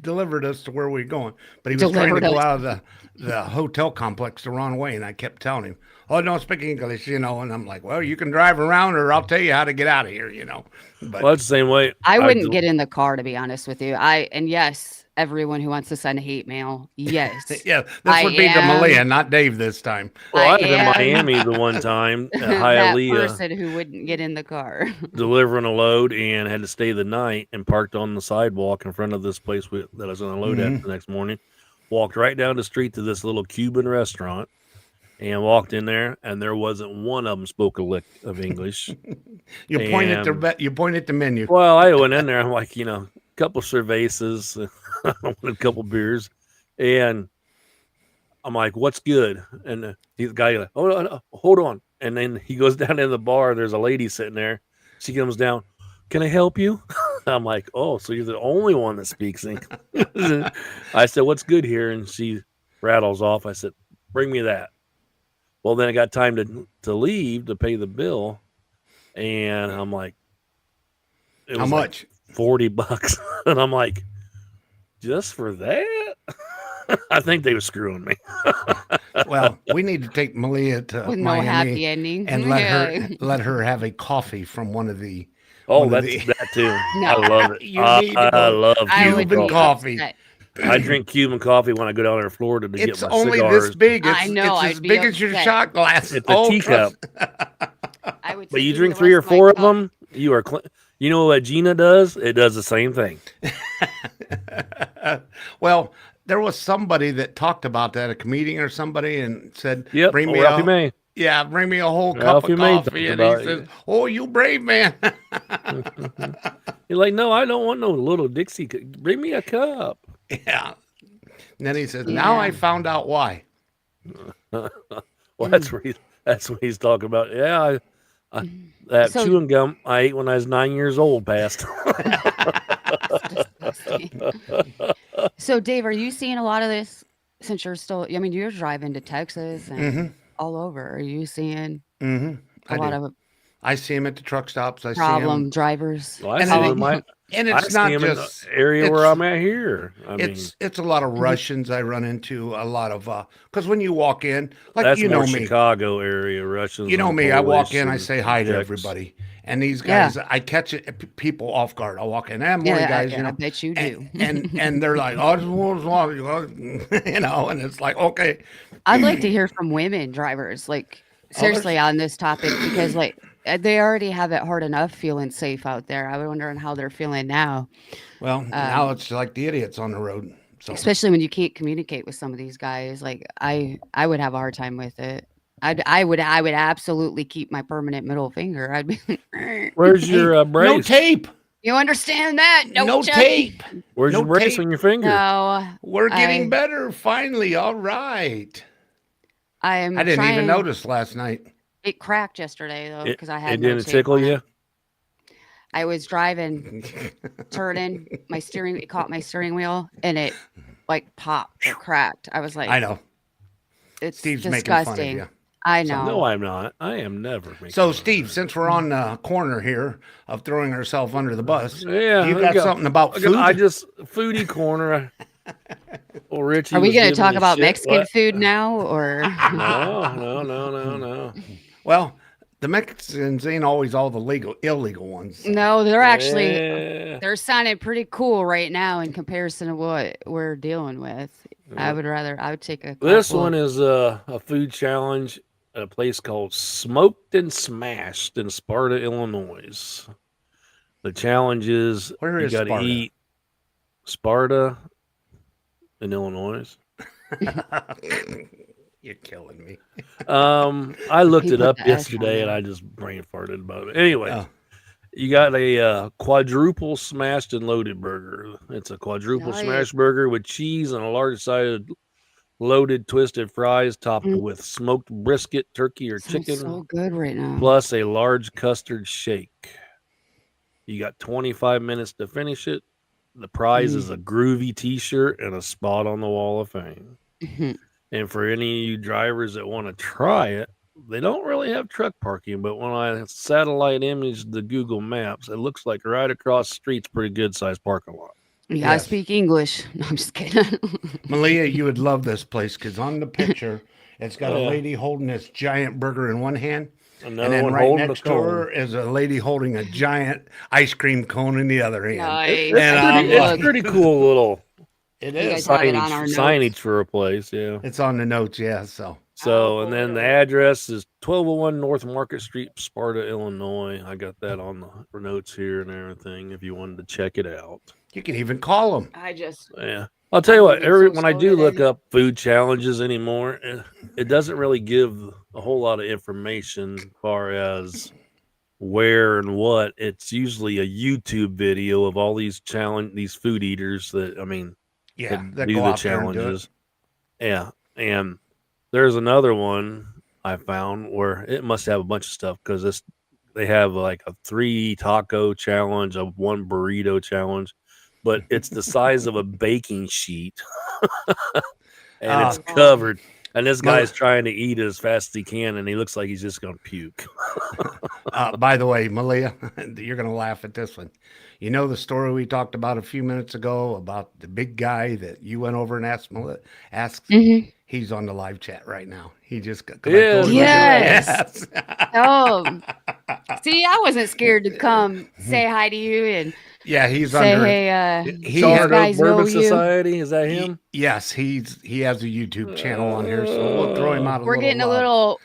B: delivered us to where we were going, but he was trying to
A: Delivered
B: go
A: us.
B: out of the hotel complex the wrong way, and I kept telling him, "Oh, don't speak English," you know. And I'm like, "Well, you can drive around, or I'll tell you how to get out of here," you know. But
C: Well, that's the same way.
A: I wouldn't
C: do-
A: get in the car, to be honest with you. And yes, everyone who wants to send hate mail, yes.
B: yeah, this
A: I
B: would be to
A: am-
B: Malia, not Dave this time.
C: Well, I
A: I
C: was in
A: am
C: Miami the one time at
A: that
C: Hialeah
A: person who wouldn't get in the car.
C: delivering a load and had to stay the night and parked on the sidewalk in front of this place that I was going to load at the next morning. Walked right down the street to this little Cuban restaurant and walked in there, and there wasn't one of them spoke a lick of English.
B: You point at
C: And-
B: the menu.
C: Well, I went in there. I'm like, a couple cervezas, a couple beers, and I'm like, "What's good?" And the guy like, hold on. And then he goes down in the bar. There's a lady sitting there. She comes down. Can I help you? I'm like, "Oh, so you're the only one that speaks English." I said, "What's good here?" And she rattles off. I said, "Bring me that." Well, then I got time to leave to pay the bill, and I'm like, it
B: How
C: was like
B: much?
C: $40. And I'm like, just for that? I think they were screwing me.
B: Well, we need to take Malia to
A: With no
B: Miami
A: happy ending.
B: and
A: Yeah.
B: let her have a coffee from one of the
C: Oh,
B: One of
C: that's
B: the-
C: that too.
A: No.
C: I love it.
B: You need to
C: I
B: go.
C: love
A: I
C: Cuban
A: would
B: Cuban
A: be
C: coffee.
B: coffee.
A: upset.
C: I drink Cuban coffee when I go down there to Florida to
B: It's
C: get my
B: only
C: cigars.
B: this big. It's,
A: I know,
B: it's
A: I'd
B: as
A: be
B: big as your
A: upset.
B: shot glass.
C: It's a teacup.
A: I would
C: But
A: take
C: you
A: the
C: drink
A: rest
C: 3 or
A: of my
C: 4 of
A: cup.
C: them, you You know what Gina does? It does the same thing.
B: Well, there was somebody that talked about that, a comedian or somebody, and said,
C: Yep.
B: "Bring me
C: Ralphie
B: a
C: May.
B: bring me a whole cup
C: Ralphie
B: of
C: May talked
B: coffee." And
C: about
B: he
C: it.
B: says, "Oh, you brave man."
C: You're like, no, I don't want no little Dixie. Bring me a cup.
B: Yeah. And then he says, "Now I
A: Yeah.
B: found out why."
C: Well, that's what he's talking about. Yeah, that
A: So-
C: chewing gum I ate when I was 9 years old passed.
A: So, Dave, are you seeing a lot of this since you're still? I mean, you're driving to Texas and all over. Are you seeing
B: Mm-hmm.
A: a lot of
B: I see him at the truck stops. I
A: problem
B: see
A: drivers?
C: Well, I
B: And
C: see
B: I-
C: him in my.
B: him, and
C: I
B: it's
C: see
B: not
C: him in
B: just
C: the area where
B: it's-
C: I'm at here. I mean,
B: it's a lot of Russians I run into, a lot of because when you walk in, like
C: that's
B: you
C: more
B: know me,
C: Chicago area Russians.
B: you know
C: and
B: me, I walk
C: Polish
B: in, I
C: and
B: say hi to
C: Czechs.
B: everybody, and these
A: Yeah.
B: guys, I catch people off guard. I walk in, morning guys,
A: I bet you do.
B: and they're like, oh, you know, and it's like, okay,
A: I'd like to hear from women drivers, like seriously on this topic, because like they already have it hard enough feeling safe out there. I was wondering how they're feeling now,
B: well, now it's like the idiots on the road. So
A: especially when you can't communicate with some of these guys. Like I would have a hard time with it. I would absolutely keep my permanent middle finger. I'd be like,
C: Where's your brace?
B: no tape,
A: you understand that?
B: no
A: Chuck?
B: tape.
C: Where's
B: no
C: your brace
B: tape.
C: on your finger?
A: No,
B: We're getting
A: I-
B: better finally. All right.
A: I'm.
B: I didn't even
A: trying-
B: notice last night.
A: It cracked yesterday though because I had
C: It
A: no
C: didn't
A: tape
C: tickle
A: on it.
C: you.
A: I was driving, turning it caught my steering wheel, and it like popped or cracked. I was like,
B: I know.
A: it's
B: Steve's
A: disgusting.
B: making fun of you.
A: I know.
C: No, I'm not. I am never. making
B: So,
C: fun of
B: Steve, since we're on the corner here of throwing ourselves under the bus,
C: Yeah,
B: you
C: I
B: got something about food?
C: I just foodie corner. Well, Richie,
A: Are we
C: was
A: going to
C: giving
A: talk
C: me
A: about
C: shit.
A: Mexican
C: What?
A: food now, or
C: No.
B: Well, the Mexicans ain't always all the illegal ones.
A: no? They're actually
C: Yeah.
A: they're sounding pretty cool right now in comparison to what we're dealing with. I would take a.
C: This
A: couple-
C: one is a food challenge at a place called Smoked and Smashed in Sparta, Illinois. The challenge is
B: Where
C: you
B: is
C: got to
B: Sparta?
C: eat Sparta in Illinois.
B: You're killing me.
C: I looked
A: He
C: it
A: put
C: up
A: the S on
C: yesterday and
A: there.
C: I just brain farted about it. Anyway,
B: Oh.
C: you got a quadruple smashed and loaded burger. It's a quadruple
A: Nice.
C: smashed burger with cheese and a large sided loaded twisted fries topped
A: Mm.
C: with smoked brisket, turkey, or
A: Sounds
C: chicken,
A: so good right now.
C: plus a large custard shake. You got 25 minutes to finish it. The prize is a groovy t-shirt and a spot on the wall of fame.
A: Mhm.
C: And for any of you drivers that want to try it, they don't really have truck parking, but when I satellite image the Google Maps, it looks like right across the street's pretty good sized parking lot.
A: You gotta
B: Yes.
A: speak English. No, I'm just kidding.
B: Malia, you would love this place because on the picture, it's got a
C: Yeah.
B: lady holding this giant burger in one hand.
C: Another
B: And then
C: one
B: right
C: holding
B: next
C: the
B: to
C: cone.
B: her is a lady holding a giant ice cream cone in the other hand.
A: Nice.
C: It's,
B: And I'm
C: pretty,
B: like-
C: it's pretty cool little
B: It
A: You
B: is.
A: guys have it on our
C: signage
A: notes.
C: for a place, yeah.
B: It's on the notes, yeah. So
C: So,
A: Oh,
C: and then the
A: cool.
C: address is 1201 North Market Street, Sparta, Illinois. I got that on the notes here and everything if you wanted to check it out.
B: you can even call them.
A: I just
C: Yeah. I'll tell you what,
A: moving so
C: when I
A: slow
C: do look
A: today.
C: up food challenges anymore, it doesn't really give a whole lot of information as far as where and what. It's usually a YouTube video of all these food eaters that, I mean,
B: Yeah,
C: that
B: that
C: do
B: go
C: the
B: out there and do it.
C: challenges. Yeah. And there's another one I found where it must have a bunch of stuff because they have like a 3 taco challenge, a 1 burrito challenge, but it's the size of a baking sheet. And it's
A: Oh.
C: covered. And this
B: Mother-
C: guy's trying to eat it as fast as he can, and he looks like he's just going to puke.
B: By the way, Malia, you're going to laugh at this one. You know the story we talked about a few minutes ago about the big guy that you went over and asked?
A: Mhm.
B: He's on the live chat right now. He just got.
C: Yeah.
A: Yes.
B: Yes.
A: Oh, see, I wasn't scared to come say hi to you and
B: Yeah, he's
A: say,
B: under.
A: hey,
B: He
A: these
B: has-
C: Sourdough
A: guys know
C: Bourbon
A: you.
C: Society, is that
B: He-
C: him?
B: yes, he has a YouTube channel on here, so we'll throw him out.
A: We're getting a little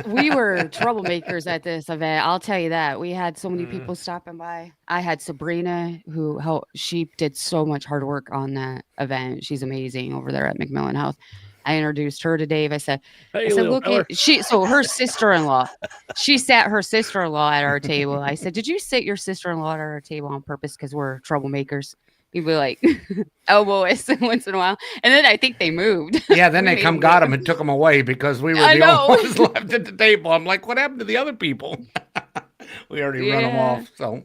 A: We were troublemakers at this event. I'll tell you that. We had so many
C: Mm.
A: people stopping by. I had Sabrina, who helped. She did so much hard work on that event. She's amazing over there at McMillan House. I introduced her to Dave.
C: Hey,
A: I said,
C: little
A: look
C: feller.
A: at she. So her sister-in-law, she sat her sister-in-law at our table. I said, did you sit your sister-in-law at our table on purpose because we're troublemakers? He'd be like, elbow us once in a while, and then I think they moved.
B: Yeah, then
A: We
B: they
A: made
B: come
A: them
B: got
A: move.
B: him and took him away because we were
A: I
B: the
A: know.
B: only ones left at the table. I'm like, what happened to the other people? We already run them
A: Yeah.
B: off. So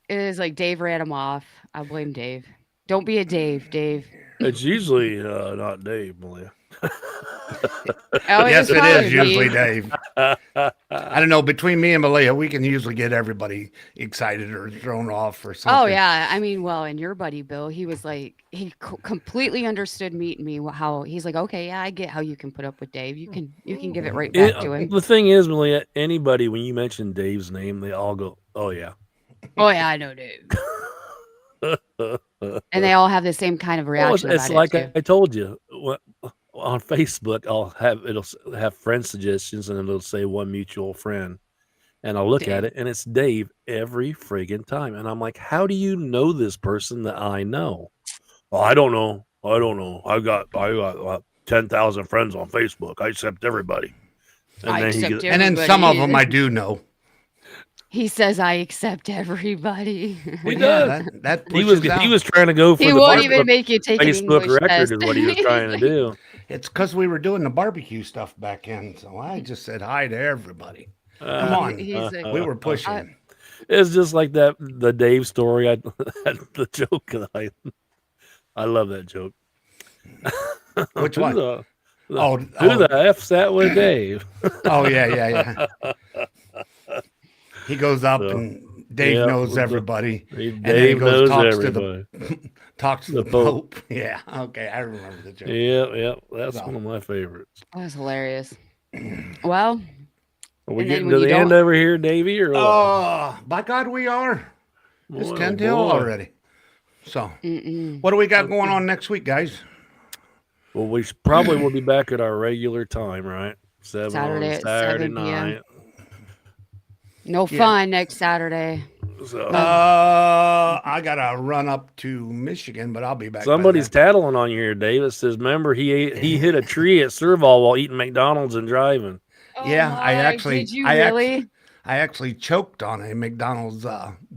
A: It is like Dave ran him off. I blame Dave. Don't be a Dave, Dave.
C: It's usually not Dave, Malia.
A: Oh,
B: yes,
A: was
B: it
A: probably
B: is usually
A: me.
B: Dave. I don't know. Between me and Malia, we can usually get everybody excited or thrown off or something.
A: Oh yeah, I mean, well, and your buddy Bill, he was like, he completely understood meeting me. How he's like, okay, yeah, I get how you can put up with Dave. You can give it right back to him.
C: The thing is, Malia, anybody, when you mention Dave's name, they all go, oh, yeah.
A: Oh yeah, I know Dave. And they all have the same kind of
C: Well,
A: reaction
C: it's
A: about
C: like
A: it too.
C: I told you on Facebook. It'll have friend suggestions, and it'll say one mutual friend, and I'll look at it, and it's Dave every friggin' time, and I'm like, how do you know this person that I know? Well, I don't know. I got 10,000 friends on Facebook. I accept everybody. And
A: I
C: then he
A: accept
C: goes,
B: And then some of them I
A: everybody.
B: do know.
A: He says I accept everybody.
C: He
B: Yeah,
C: does.
B: that
C: he
B: pushes out.
C: was trying to go for
A: He
C: the
A: won't even
C: Facebook,
A: make you take an
C: Facebook
A: English
C: record
A: test.
C: is what he was trying to do.
B: It's because we were doing the barbecue stuff back then. So I just said hi to everybody. Come on.
A: He's like,
B: We were pushing.
C: It's just like the Dave story. The joke that I love that joke.
B: Which
C: Who
B: one?
C: the-
B: Oh,
C: Who the F's that with Dave?
B: oh, yeah. He goes up
C: So,
B: and Dave
C: yeah,
B: knows everybody.
C: Dave
B: then he goes,
C: knows
B: talks
C: everybody.
B: Talks to
C: The
B: the
C: Pope.
B: Pope. Yeah. Okay. I remember the joke.
C: Yeah, that's
B: So.
C: one of my favorites.
A: that was hilarious. Well,
C: Are we
A: And then
C: getting
A: when
C: to
A: you
C: the end
A: don't-
C: over here, Davey? Or what?
B: Oh, by God, we are. It's
C: Boy,
B: 10
C: oh
B: till
C: boy.
B: already. So,
A: mm-mm.
B: what do we got going on next week, guys?
C: Well, we probably will be back at our regular time, right? 7
A: Saturday
C: on
A: at
C: Saturday
A: 7 p.m.
C: night.
A: No
B: Yeah.
A: fun next Saturday.
C: So
B: I got to run up to Michigan, but I'll be back. by
C: somebody's
B: then.
C: tattling on you here, Dave. It says, remember, he hit a tree at Serval while eating McDonald's and driving.
B: Yeah, I
A: my,
B: actually-
A: Did you
B: I act-
A: really?
B: I actually choked on a McDonald's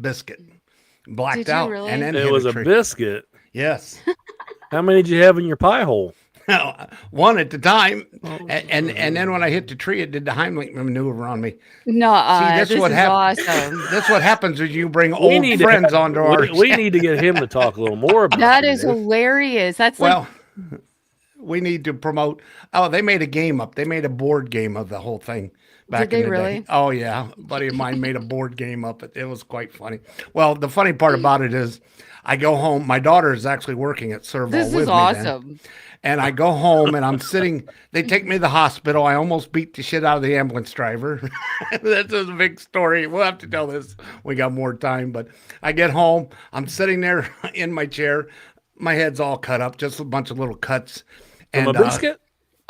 B: biscuit, blacked
A: Did you
B: out,
A: really?
B: and then
C: It
B: hit
C: was a
B: tree.
C: biscuit.
B: Yes,
C: How many did you have in your pie hole?
B: one at the time,
C: Oh,
B: and then when I hit the tree, it did the Heimlich maneuver on me.
A: No,
B: this
A: this
B: what
A: is
B: happened.
A: awesome.
B: That's what happens when you bring
C: We
B: old
C: need to
B: friends
C: have-
B: onto our.
C: we need to get him to talk a little more about
A: That
C: you,
A: is
C: Dave.
A: hilarious. That's like
B: Well, we need to promote. Oh, they made a game up. They made a board game of the whole thing. Back
A: Did
B: in
A: they
B: the
A: really?
B: Day. Oh yeah, a buddy of mine made a board game up. It was quite funny. Well, the funny part about it is, I go home. My daughter is actually working at Serval
A: this
B: with
A: is
B: me then.
A: awesome.
B: And I go home and I'm sitting. They take me to the hospital. I almost beat the shit out of the ambulance driver. That's a big story. We'll have to tell this. We got more time. But I get home. I'm sitting there in my chair. My head's all cut up, just a bunch of little cuts.
C: From
B: And
C: a biscuit?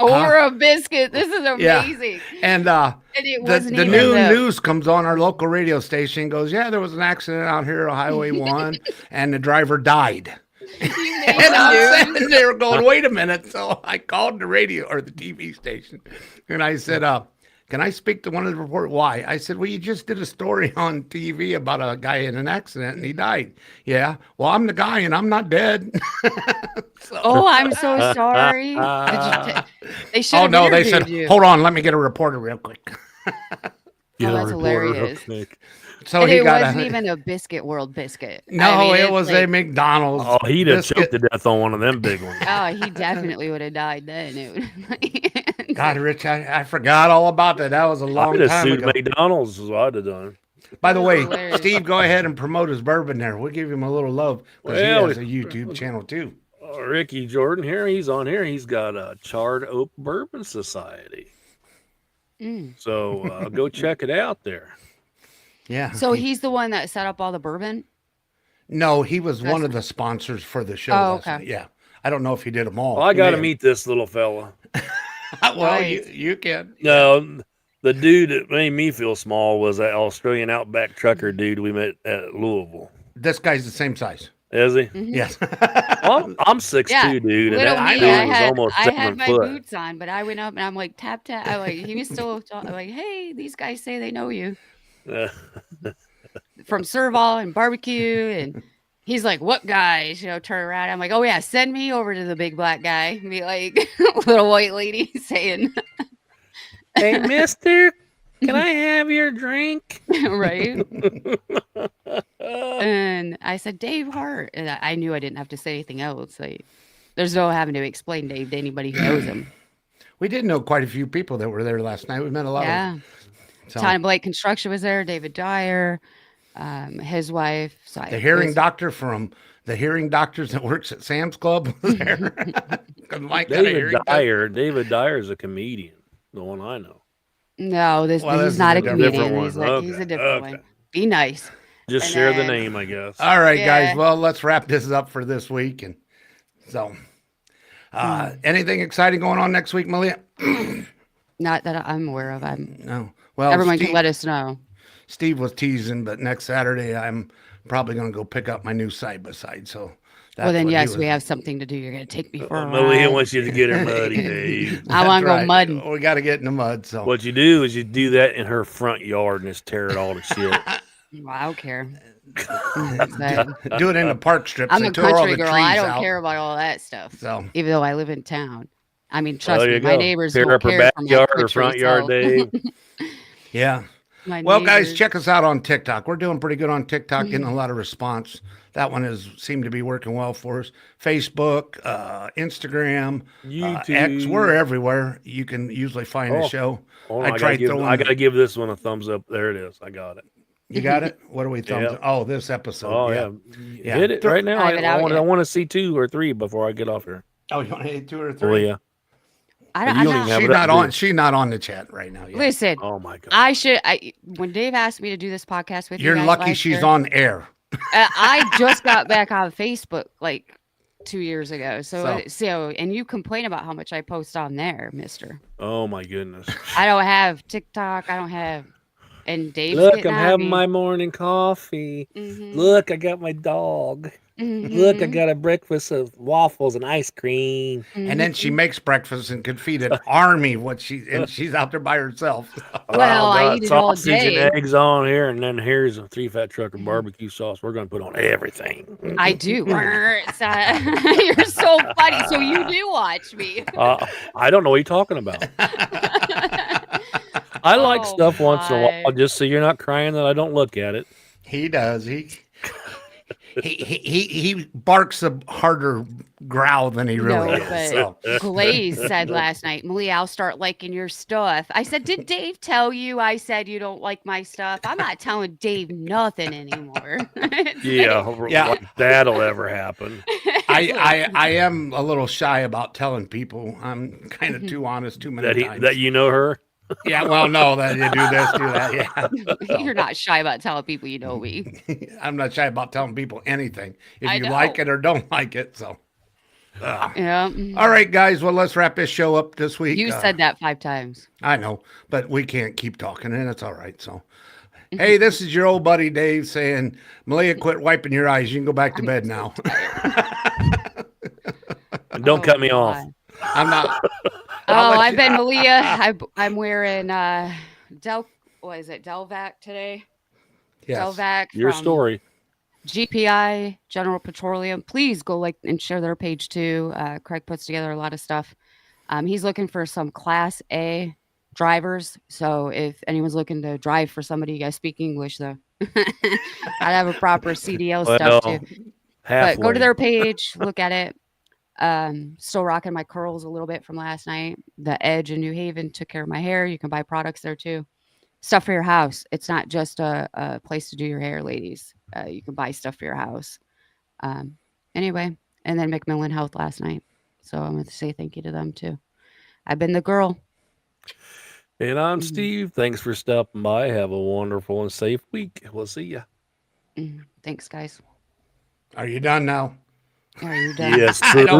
A: Over a biscuit. This is
B: Yeah.
A: amazing.
B: And
A: And it
B: the
A: wasn't even
B: new
A: the-
B: news comes on our local radio station. Goes, yeah, there was an accident out here on Highway 1, and the driver died.
A: You made
B: And
A: the
B: I'm
A: news.
B: sitting there going, wait a minute. So I called the radio or the TV station, and I said, can I speak to one of the reporters? Why? I said, well, you just did a story on TV about a guy in an accident and he died. Yeah. Well, I'm the guy and I'm not dead.
A: Oh, I'm so sorry. They should
B: Oh,
A: have
B: no. They
A: interviewed
B: said,
A: you.
B: hold on. Let me get a reporter real quick.
C: Get a
A: that's
C: reporter hook
A: hilarious.
C: snake.
B: So
A: And
B: he
A: it
B: got
A: wasn't
B: a.
A: even a biscuit world biscuit.
B: No,
A: I mean,
B: it
A: it's
B: was a
A: like-
B: McDonald's.
C: Oh, he'd have
B: biscuit.
C: choked to death on one of them big ones.
A: Oh, he definitely would have died then. It would-
B: God, Rich, I forgot all about that. That was a long
C: I'd have
B: time
C: sued
B: ago.
C: McDonald's is what I'd have done.
B: By the way,
A: hilarious.
B: Steve, go ahead and promote his bourbon there. We'll give him a little love because
C: Well,
B: he has a YouTube channel too.
C: Ricky Jordan here, he's on here. He's got a Charred Oak Bourbon Society.
A: Mm.
C: So go check it out there.
B: Yeah.
A: So he's the one that set up all the bourbon?
B: No, he was one of the sponsors for the show.
A: Oh,
B: last
A: okay.
B: night. Yeah. I don't know if he did them all.
C: Well, I got to
B: He may
C: meet this little fella.
B: have. Well,
A: Right.
B: you can.
C: No, The dude that made me feel small was that Australian Outback trucker dude we met at Louisville.
B: This guy's the same size.
C: Is he?
A: Mhm.
B: Yes.
C: Well, I'm 6'2",
A: Yeah,
C: dude, and
A: little
C: that
B: I
A: me.
B: know.
C: dude
A: I
C: was
A: had
C: almost
A: I
C: 7
A: had my
C: foot.
A: boots on, but I went up and I'm like tap tap. I like he was still I'm like, hey, these guys say they know you from Serval and barbecue, and he's like, what guys? Turn around. I'm like, oh yeah, send me over to the big black guy. And be like, little white lady saying,
C: Hey, mister, can I have your drink?
A: right. And I said, Dave Hart. And I knew I didn't have to say anything else. Like, there's no having to explain Dave to anybody who knows him.
B: We did know quite a few people that were there last night. We met a lot
A: Yeah.
B: of so,
A: Tanya Blake Construction was there. David Dyer, his wife. So
B: the hearing doctor from the hearing doctors that works at Sam's Club was there. 'Cause Mike got a
C: David
B: hearing test.
C: Dyer. David Dyer is a comedian, the one I know.
A: No,
B: Well, this
A: he's
B: is
A: not
B: a
A: a
B: different
A: comedian.
C: one.
A: He's a different one. Be nice.
C: Just
A: And
C: share the
A: then-
C: name, I guess.
B: All right,
A: Yeah.
B: guys. Well, let's wrap this up for this week. And so, anything exciting going on next week, Malia?
A: Not that I'm aware of. I'm
B: No. Well,
A: everyone
B: Steve,
A: can let us know.
B: Steve was teasing, but next Saturday I'm probably going to go pick up my new side by side. So, that's
A: Well, then
B: what he
A: yes,
B: was-
A: we have something to do. You're gonna take me for a
C: Malia
A: ride.
C: wants you to get her muddy, Dave.
A: I wanna
B: That's
A: go mudding.
B: We got to get in the mud. So,
C: What you do is you do that in her front yard and just tear it all to shit.
A: Well, I don't care. So,
B: do it in the park strips.
A: I'm
B: They
A: a
B: tore all
A: country
B: the
A: girl.
B: trees
A: I don't
B: out.
A: care about all that stuff.
B: So,
A: Even though I live in town. I mean, trust
C: There
A: me,
C: you
A: my
C: go.
A: neighbors
C: Tear
A: don't
C: up her
A: care for my
C: backyard or
A: country
C: front yard,
A: self.
C: Dave.
B: yeah.
A: My
B: Well, guys,
A: neighbors-
B: check us out on TikTok. We're doing pretty good on TikTok, getting a lot of response. That one has seemed to be working well for us. Facebook, Instagram, X.
C: YouTube.
B: We're everywhere. You can usually find the
C: Oh,
B: show.
C: Hold on,
B: I
C: I
B: tried
C: gotta,
B: throwing.
C: I gotta give this one a thumbs up. There it is. I got it.
B: You got it. What are we thumbs?
C: Yeah.
B: Oh, this episode.
C: Oh
B: yeah.
C: yeah. Hit it right now.
A: I haven't out
C: I
A: yet.
C: want to see 2 or 3 before I get off here.
B: Oh, you want to hit 2 or 3?
C: Oh yeah.
A: I don't,
C: You
A: I'm
C: don't
A: not,
C: even have
B: She's
C: it up,
B: not
C: do
B: on.
C: you?
B: She's not on the chat right now. Yet.
A: listen,
C: Oh my god.
A: when Dave asked me to do this podcast with
B: You're
A: you guys
B: lucky
A: last
B: she's
A: year,
B: on air.
A: I just got back on Facebook like 2 years ago.
B: So-
A: So, and you complain about how much I post on there, mister.
C: Oh my goodness.
A: I don't have TikTok. I don't have, and Dave's
C: Look,
A: getting
C: I'm
A: at
C: having
A: me.
C: my morning coffee.
A: Mhm,
C: Look, I got my dog. Look, I
A: mhm,
C: got a breakfast of waffles and ice cream.
B: And then she makes breakfast and can feed an army and she's out there by herself.
A: Well, I
C: got
A: eat it all
C: sausage
A: day.
C: and eggs on here, and then here's a 3 Fat Trucker barbecue sauce. We're gonna put on everything.
A: I do. It's, you're so funny. So you do watch me.
C: I don't know what you're talking about. I like
A: Oh,
C: stuff once in a while,
A: my.
C: just so you're not crying that I don't look at it.
B: He does. He barks a harder growl than he really
A: No,
B: is.
A: but
B: So.
A: Glaze said last night, Malia, I'll start liking your stuff. I said, did Dave tell you I said you don't like my stuff? I'm not telling Dave nothing anymore.
C: Yeah,
B: Yeah.
C: like that'll ever happen.
B: I am a little shy about telling people. I'm kind of too honest too many times.
C: That you know her.
B: Yeah, well, no, that you do this, do that. Yeah,
A: You're not shy about telling people you know me.
B: I'm not shy about telling people anything if
A: I
B: you
A: know.
B: like it or don't like it. So,
A: Yeah.
B: all right, guys. Well, let's wrap this show up this week.
A: You said that 5 times.
B: I know, but we can't keep talking, and it's all right. So, hey, this is your old buddy Dave saying, Malia, quit wiping your eyes. You can go back to bed now.
C: And don't
A: Oh,
C: cut me off.
A: God.
B: I'm not.
A: Oh,
B: I'll let
A: I've
B: you-
A: been Malia. I'm wearing what is it, Delvac today?
B: Yes.
A: Delvac
C: Your
A: from
C: story.
A: GPI, General Petroleum. Please go like and share their page too. Craig puts together a lot of stuff. He's looking for some Class A drivers. So if anyone's looking to drive for somebody, you guys speak English though. I'd have a proper CDL stuff
C: Well,
A: too.
C: halfway.
A: But go to their page, look at it. Still rocking my curls a little bit from last night. The Edge in New Haven took care of my hair. You can buy products there too. Stuff for your house. It's not just a place to do your hair, ladies. You can buy stuff for your house. Anyway, and then Macmillan Health last night. So I'm going to say thank you to them too. I've been the girl.
C: And I'm Steve. Thanks for stopping by. Have a wonderful and safe week. We'll see ya.
A: Thanks, guys.
B: Are you done now?
A: Are you done?
C: Yes,
B: I know